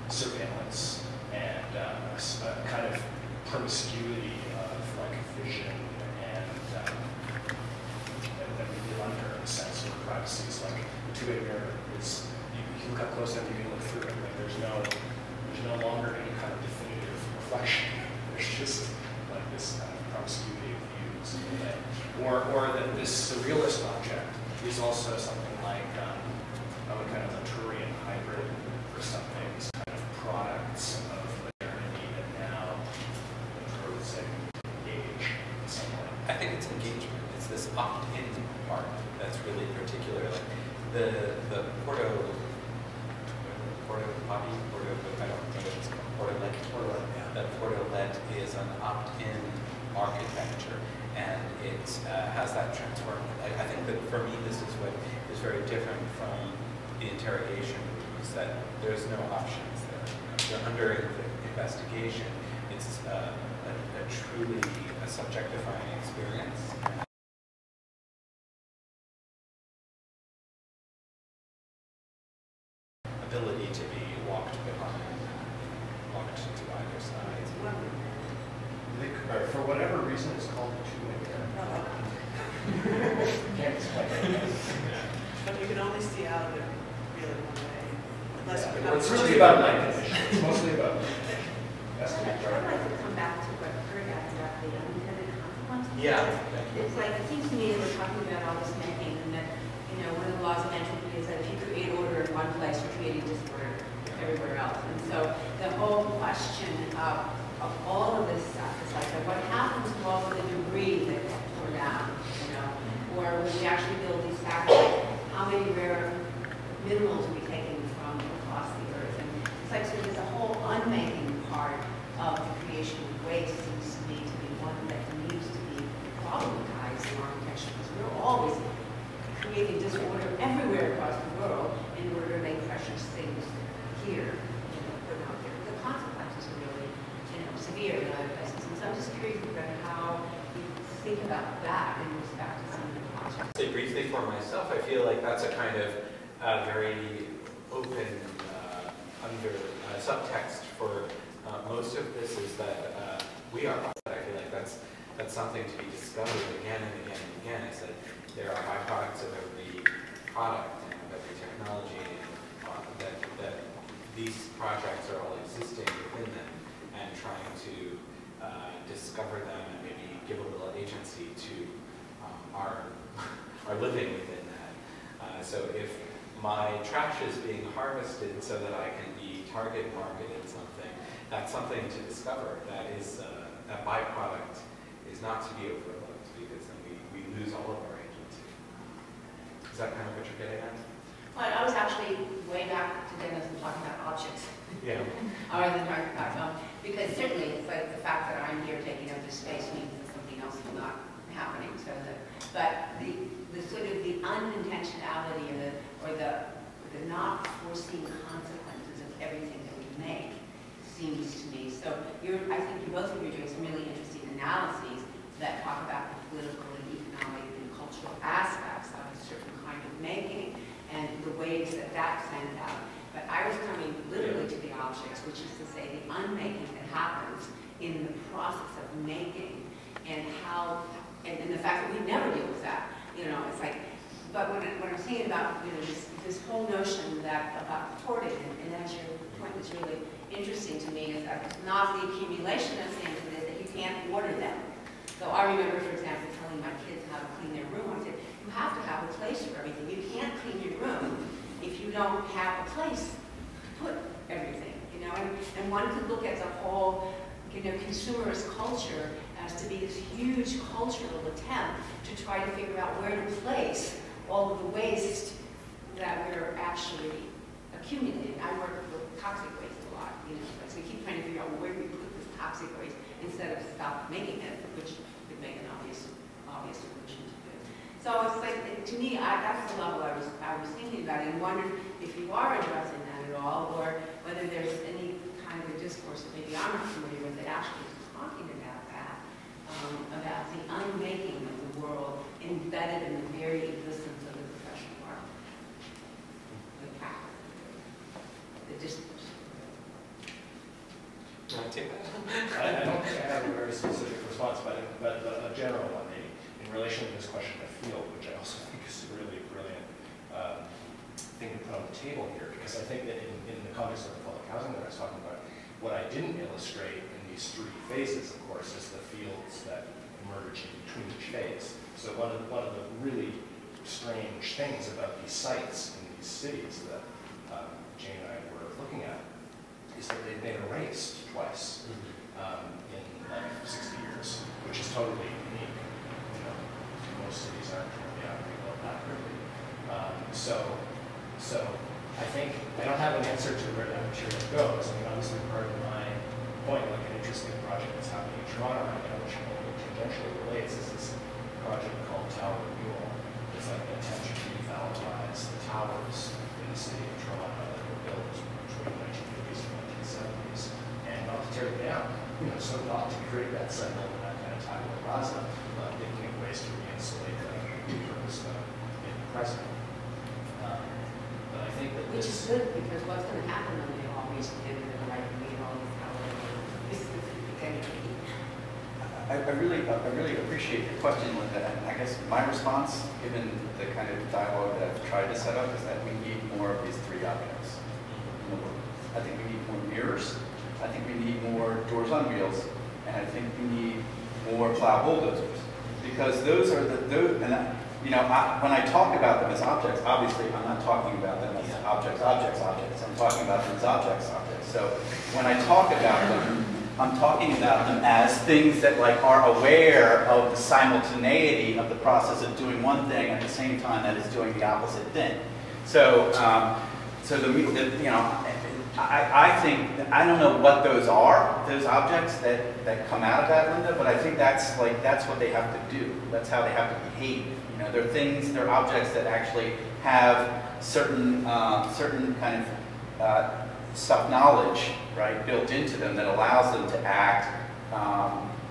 surveillance and a kind of promiscuity of like vision and that we live under in a sense of privacy. It's like the two-way mirror is, you look up close enough, you can look through it. Like there's no longer any kind of definitive reflection. There's just like this kind of promiscuity of views. Or that this surrealist object is also something like a kind of Latourian hybrid or something, these kind of products of modernity that now approach an age in some way. I think it's engagement. It's this opt-in part that's really particular. Like the Portolet is an opt-in architecture, and it has that transform. I think that for me, this is what is very different from the interrogation rooms, that there's no options there. You're under investigation. It's a truly subjectifying experience. Ability to be walked behind, walked to either side. For whatever reason, it's called the two-way mirror. Can't explain it. But you can only see out of it really one way. Unless you It's really about light condition. It's mostly about I'd like to come back to what Kurt asked about the unintended consequences. Yeah. It's like, it seems to me that we're talking about all this making, and that, one of the laws of entropy is that if you create order in one place, you're creating disorder everywhere else. And so the whole question of all of this stuff is like, what happens to all of the debris that gets torn down, or when we actually build these satellites, how many rare minerals are we taking from across the earth? And it's like, so there's a whole unmaking part of the creation of waste seems to me to be one that needs to be problematized in architecture, because we're always creating disorder everywhere across the world in order to make precious things here, put out there. The consequences are really, severe in other places. And so I'm just curious about how you think about that in respect to some of the concepts. Say briefly for myself, I feel like that's a kind of very open under subtext for most of this is that we are. I feel like that's something to be discovered again and again and again. Is that there are byproducts of every product, and technology that these projects are all existing within them and trying to discover them and maybe give a little agency to our living within that. So if my trash is being harvested so that I can be target marketed something, that's something to discover. That is that byproduct is not to be overlooked, because then we lose all of our agency. Is that kind of what you're getting at? Well, I was actually way back to Dennis and talking about objects. Yeah. Rather than talking about because certainly it's like the fact that I'm here taking up this space means that something else is not happening. So but the sort of the unintentionality or the not foreseen consequences of everything that we make seems to me. So I think you both of you are doing some really interesting analyses that talk about the political and economic and cultural aspects of a certain kind of making and the ways that that sends out. But I was coming literally to the objects, which is to say the unmaking that happens in the process of making, and how, and the fact that we never deal with that. You know, it's like, but when I'm thinking about, you know, this whole notion that about hoarding, and as your point was really interesting to me, is that it's not the accumulation of things, but is that you can't order them. So I remember, for example, telling my kids how to clean their room. I said, you have to have a place for everything. You can't clean your room if you don't have a place to put everything, you know, and one could look at the whole, you know, consumerist culture as to be this huge cultural attempt to try to figure out where to place all of the waste that we're actually accumulating. I work with toxic waste a lot, you know, so we keep trying to figure out where we put this toxic waste instead of stop making it, which would make an obvious solution to do. So it's like, to me, that's the level I was thinking about, and wondered if you are addressing that at all, or whether there's any kind of a discourse that maybe I'm not familiar with that actually is talking about that, about the unmaking of the world embedded in the very existence of the professional world, the practice, the discourse. Can I take that? I don't think I have a very specific response, but a general one maybe, in relation to this question of field, which I also think is a really brilliant thing to put on the table here, because I think that in the context of the public housing that I was talking about, what I didn't illustrate in these three phases, of course, is the fields that emerge in between each phase. So one of the really strange things about these sites in these cities that Jane and I were looking at is that they've been erased twice in like 60 years, which is totally unique. You know, most cities aren't currently operating that quickly. So I think I don't have an answer to where that material goes. I mean, obviously part of my point, like an interesting project that's happening in Toronto right now, which tangentially relates, is this project called Tower Renewal. It's like an attempt to revitalize the towers in the city of Toronto that were built between the 1950s and 1970s, and not to tear it down, you know, so not to create that cycle and that kind of tabula rasa, but thinking of ways to re-insulate them and repurpose them in the present. But I think that Which is good, because what's going to happen when they all reach the end of their life and all these houses? I really appreciate your question, Linda. And I guess my response, given the kind of dialogue that I've tried to set up, is that we need more of these three objects in the world. I think we need more mirrors. I think we need more doors on wheels, and I think we need more plow bulldozers, because those are you know, when I talk about them as objects, obviously I'm not talking about them as objects. I'm talking about them as objects. So when I talk about them, I'm talking about them as things that like are aware of the simultaneity of the process of doing one thing at the same time that is doing the opposite thing. So, you know, I think, I don't know what those are, those objects that come out of that, Linda, but I think that's what they have to do. That's how they have to behave. You know, they're objects that actually have certain kind of self-knowledge, right, built into them that allows them to act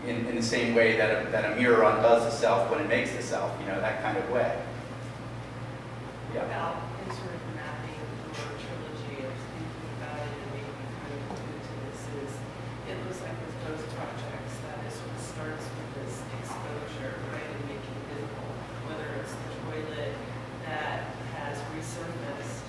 in the same way that a mirror undoes itself when it makes itself, you know, that kind of way. Yeah. Well, in sort of mapping your trilogy of thinking about it and maybe kind of alluded to this is, it looks like with both projects that it sort of starts with this exposure, right, and making visible, whether it's the toilet that has resurfaced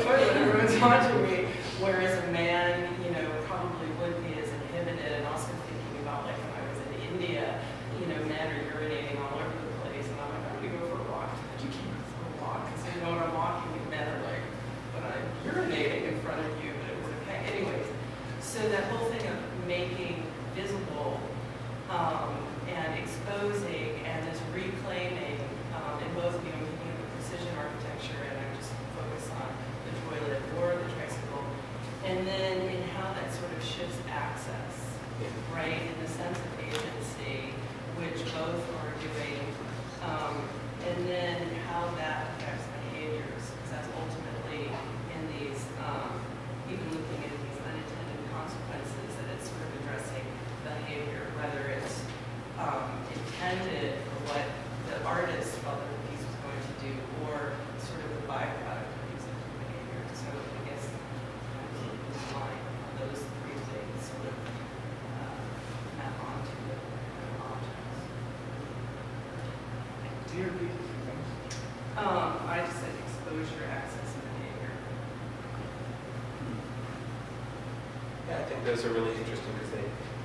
toilet, everyone's watching me. Whereas a man, you know, probably would be as inhibited, and also thinking about like when I was in India, you know, men are urinating all over the place, and I'm like, I'm gonna go for a walk. But you can't go for a walk, because you know when I'm walking, and men are like, but I'm urinating in front of you, but it was okay. Anyways, so that whole thing of making visible and exposing and this reclaiming in both, you know, thinking of the precision architecture, and I just focus on the toilet or the tricycle, and then in how that sort of shifts access, right, in the sense of agency, which both are doing, and then how that affects behaviors, because that's ultimately in these, even looking at these unintended consequences, that it's sort of addressing behavior, whether it's intended for what the artist felt that the piece was going to do, or sort of the byproduct of these behavior. So I guess this line on those three things sort of map onto the objects. Do you repeat the three things? I just said exposure, access, and behavior. Yeah, I think those are really interesting because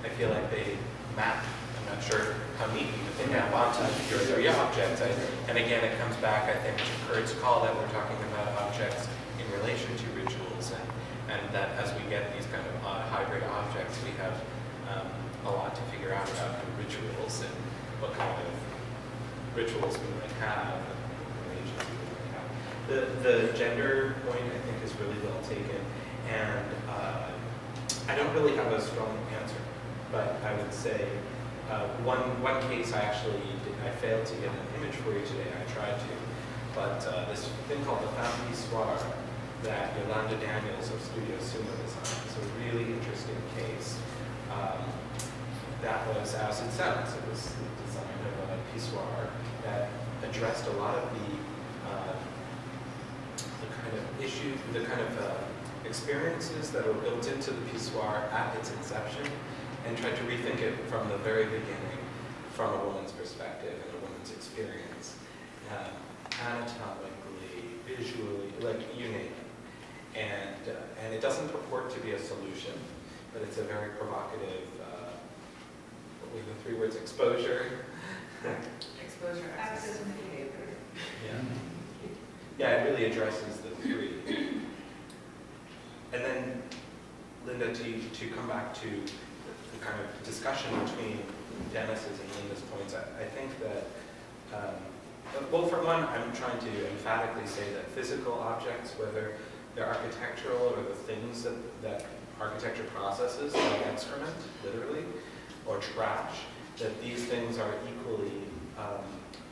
I feel like they map. I'm not sure how neatly, but they map onto your three objects. And again, it comes back, I think, to Kurt's call that we're talking about objects in relation to rituals, and that as we get these kind of odd hybrid objects, we have a lot to figure out about rituals and what kind of rituals we might have, and agency we might have. The gender point, I think, is really well taken, and I don't really have a strong answer, but I would say one case I failed to get an image for you today. I tried to, but this thing called the femme pissoir that Yolanda Daniels of Studio Sumo designed. It's a really interesting case. That was as it sounds. It was the design of a pissoir that addressed a lot of the kind of issue, the kind of experiences that were built into the pissoir at its inception, and tried to rethink it from the very beginning, from a woman's perspective and a woman's experience, anatomically, visually, like you name it. And it doesn't purport to be a solution, but it's a very provocative, what were the three words, exposure? Exposure, access, and behavior. Yeah. Yeah, it really addresses the three. And then, Linda, to come back to the kind of discussion between Dennis's and Linda's points, I think that, well, for one, I'm trying to emphatically say that physical objects, whether they're architectural or the things that architecture processes, like excrement, literally, or trash, that these things are equally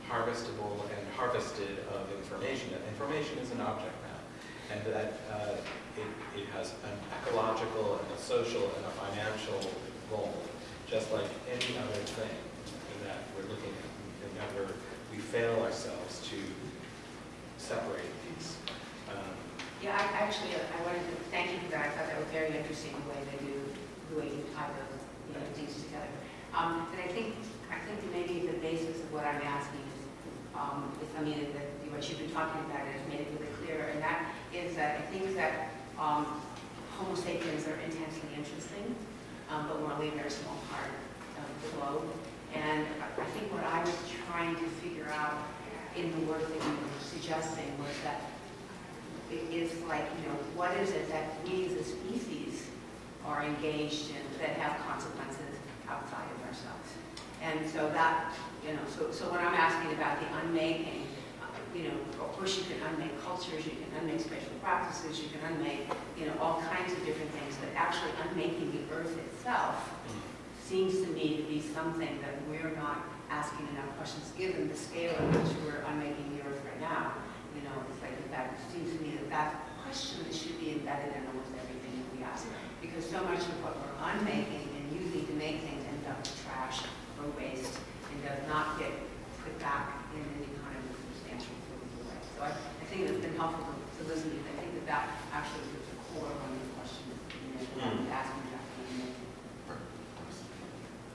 harvestable and harvested of information. That information is an object now, and that it has an ecological and a social and a financial role, just like any other thing that we're looking at. And that we fail ourselves to separate these. Yeah, I wanted to thank you for that. I thought that was very interesting the way you tie those things together. And I think maybe the basis of what I'm asking is something that what you've been talking about has made it really clear, and that is that I think that Homo sapiens are intensely interesting, but we're only a very small part of the globe. And I think what I was trying to figure out in the work that you were suggesting was that it is like, what is it that we as a species are engaged in that have consequences outside of ourselves? And so that, so when I'm asking about the unmaking, of course you can unmake cultures, you can unmake spatial practices, you can unmake, all kinds of different things, but actually unmaking the earth itself seems to me to be something that we're not asking enough questions, given the scale at which we're unmaking the earth right now. It's like that seems to me that question should be embedded in almost everything that we ask, because so much of what we're unmaking and using to make things ends up as trash or waste and does not get put back in any kind of substantial way. So I think it's been helpful to listen to you. I think that actually is the core of one of the questions asking about the unmaking.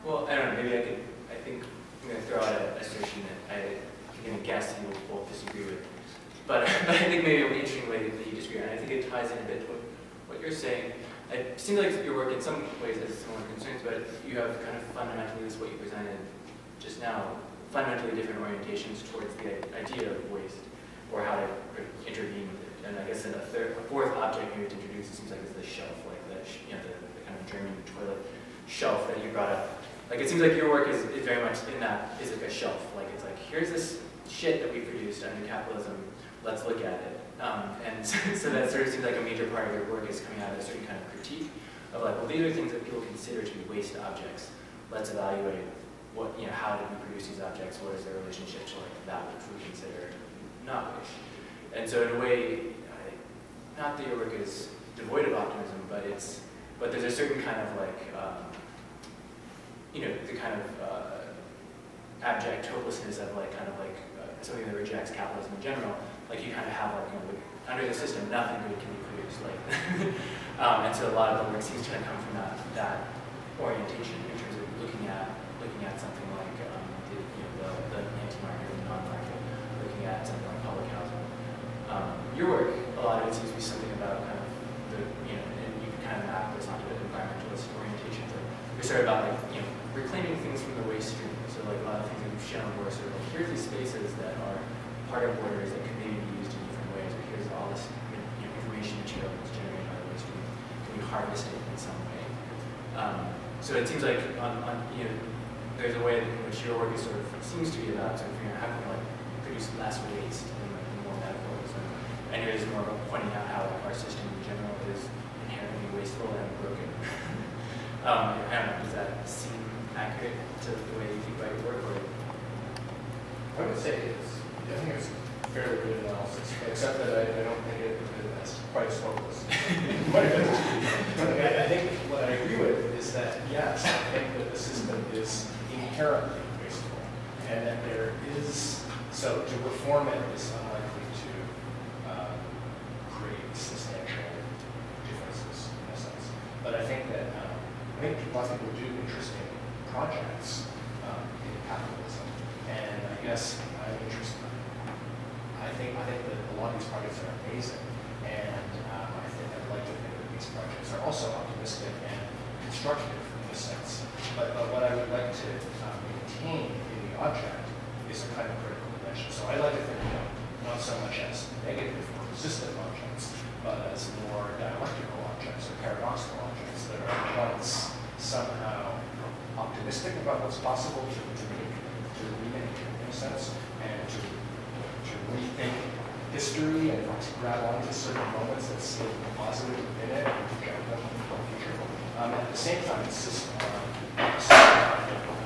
Well, I don't know, maybe I think I'm going to throw out an assertion that I'm going to guess you will both disagree with. But I think maybe an interesting way that you disagree on. I think it ties in a bit to what you're saying. It seems like your work in some ways has similar concerns, but you have kind of fundamentally, this is what you presented just now, fundamentally different orientations towards the idea of waste, or how to intervene with it. And I guess a fourth object maybe to introduce, it seems like, is the shelf, like the kind of German toilet shelf that you brought up. Like, it seems like your work is very much in that, is like a shelf. Like, it's like, here's this shit that we produced under capitalism, let's look at it. And so that sort of seems like a major part of your work is coming out of a certain kind of critique of like, well, these are things that people consider to be waste objects. Let's evaluate what, how did we produce these objects? What is their relationship to like that which we consider not waste? And so in a way, not that your work is devoid of optimism, but there's a certain kind of like, the kind of abject hopelessness of like something that rejects capitalism in general. Like you kind of have like, under the system, nothing good can be produced. Like, and so a lot of the work seems to kind of come from that orientation in terms of looking at something like the anti-market and the non-market, looking at something like public housing. Your work, a lot of it seems to be something about kind of and you can kind of map this onto an environmentalist orientation. So you're sort of about like reclaiming things from the waste stream. So like a lot of things that you've shown were sort of like, here's these spaces that are part of borders that can maybe be used in different ways, or here's all this information material that's generated by the waste stream can be harvested in some way. So it seems like there's a way in which your work is sort of seems to be about sort of figuring out how can we like produce less waste in like more metaphors, and it is more about pointing out how like, our system in general is inherently wasteful and broken. I don't know, does that seem accurate to the way you think about your work? Or? I would say I think it's fairly good analysis, except that I don't think it's quite as hopeless. I think what I agree with is that, yes, I think that the system is inherently wasteful, and that there is, so to reform it is unlikely to create substantial differences in a sense. But I think that, lots of people do interesting projects in capitalism, and I guess I'm interested. I think that a lot of these projects are amazing, and I'd like to think that these projects are also optimistic and constructive in a sense. But what I would like to maintain in the object is a kind of critical dimension. So I like to think not so much as negative or resistant objects, but as more dialectical objects or paradoxical objects that are at once somehow optimistic about what's possible to remake in a sense, and to rethink history and to grab onto certain moments that seem positive within it and project them into the future. At the same time, it's just some kind of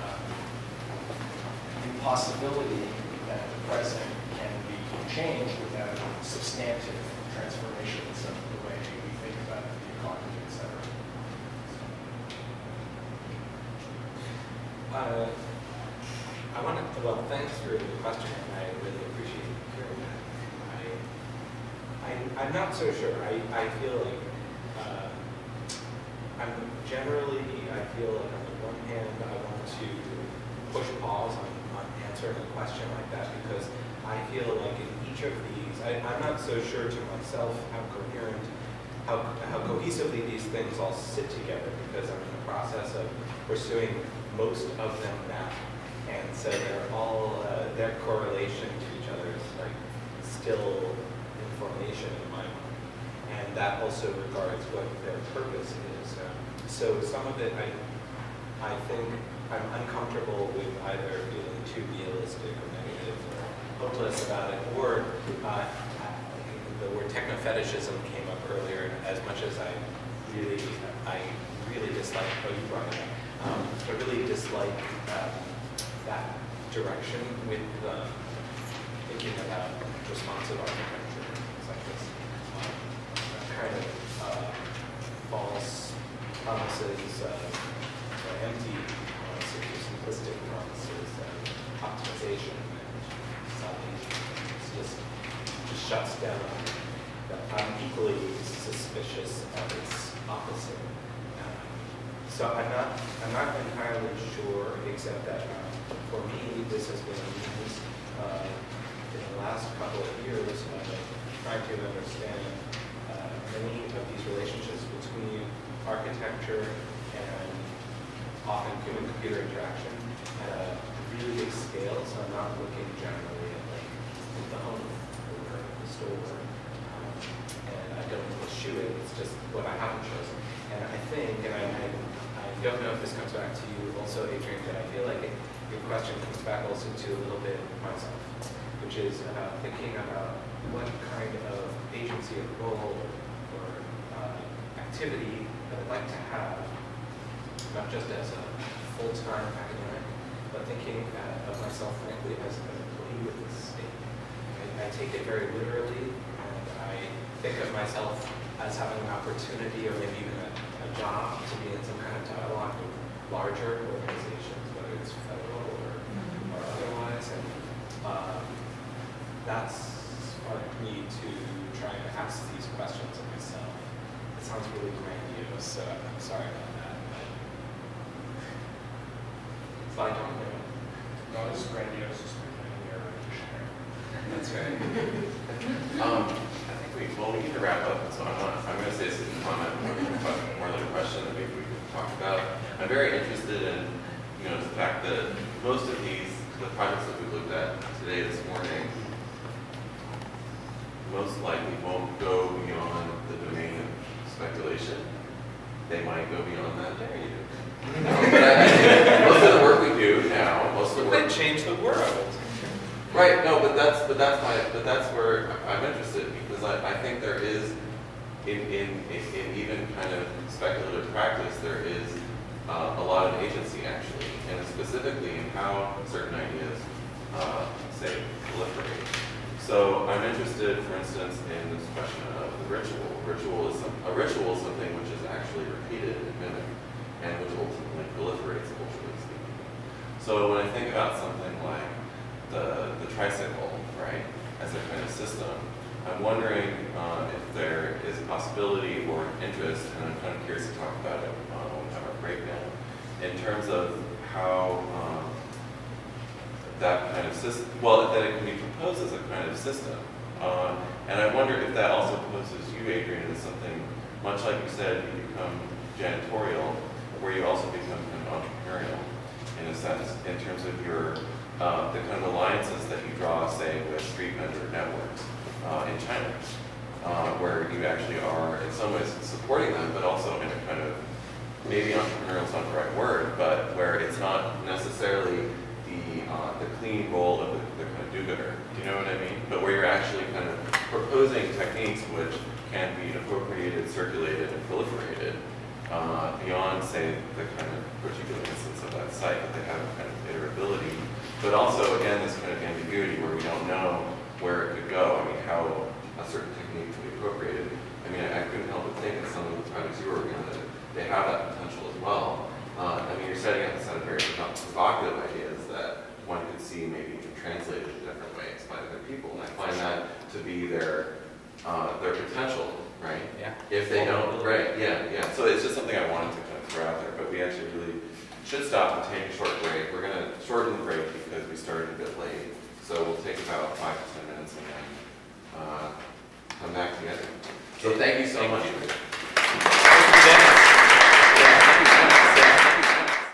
impossibility that the present can be changed without substantive transformations of the way we think about the economy, etc. I want to, well, thanks for the question, and I really appreciate hearing that. I'm not so sure. I feel like I feel like on the one hand, I want to push pause on answering a question like that, because I feel like in each of these, I'm not so sure to myself how coherent, how cohesively these things all sit together, because I'm in the process of pursuing most of them now. And so they're all, their correlation to each other is like still in formation in my mind. And that also regards what their purpose is. So some of it, I think I'm uncomfortable with either feeling too realistic or negative or hopeless about it, or the word techno-fetishism came up earlier, as much as I really dislike, oh, you brought it up, I really dislike that direction with thinking about responsive architecture, things like this. Kind of false promises, or empty promises, or simplistic promises, optimization and salvation. It just shuts down. I'm equally suspicious of its opposite. So I'm not entirely sure, except that for me, this has been a means in the last couple of years of trying to understand, in often human-computer interaction at a really big scale, so I'm not looking generally at like the home or the store, and I don't eschew it, it's just what I haven't chosen. And I think, and I don't know if this comes back to you also, Adrian, but I feel like your question comes back also to a little bit myself, which is about thinking about what kind of agency or role or activity that I'd like to have, not just as a full-time academic, but thinking of myself, frankly, as an employee with the state. I take it very literally, and I think of myself as having an opportunity or maybe even a job to be in some kind of dialogue with larger organizations, whether it's federal or otherwise. And that's sparked me to try and ask these questions of myself. It sounds really grandiose, so I'm sorry about that. So I don't know. Not as grandiose as in your dictionary. That's right. I think we need to wrap up, so I'm going to say this as a comment, more than a question that maybe we could talk about. I'm very interested in, the fact that most of the projects that we looked at today, this morning, most likely won't go beyond the domain of speculation. They might go beyond that. There you go. But I think most of the work we do now, most of the work. They change the world. Right. No, but that's where I'm interested, because I think there is in even kind of speculative practice there is a lot of agency actually, and specifically in how certain ideas say proliferate. So I'm interested, for instance, in this question of the ritual. A ritual is something which is actually repeated and mimicked, and which ultimately proliferates, culturally speaking. So when I think about something like the tricycle, right, as a kind of system, I'm wondering if there is a possibility or an interest, and I'm kind of curious to talk about it when we have our breakdown, in terms of how that kind of system, that it can be proposed as a kind of system. And I wonder if that also poses you, Adrian, as something, much like you said, you become janitorial, where you also become kind of entrepreneurial, in a sense, in terms of your, the kind of alliances that you draw, say, with street vendor networks in China, where you actually are, in some ways, supporting them, but also in a kind of, maybe entrepreneurial is not the right word, but where it's not necessarily the clean role of the kind of do-gooder, do you know what I mean? But where you're actually kind of proposing techniques which can be appropriated, circulated, and proliferated beyond, say, the kind of particular instance of that site, that they have a kind of iterability, but also, again, this kind of ambiguity where we don't know where it could go. I mean, how a certain technique can be appropriated. I mean, I couldn't help but think that some of the projects you were working on, that they have that potential as well. I mean, you're setting up a set of very provocative ideas that one could see maybe even translated in different ways by other people, and I find that to be their potential, right? Yeah. If they don't, right? Yeah. So it's just something I wanted to kind of throw out there, but we actually really should stop and take a short break. We're going to shorten the break because we started a bit late, so we'll take about 5 to 10 minutes and then come back together. So thank you so much.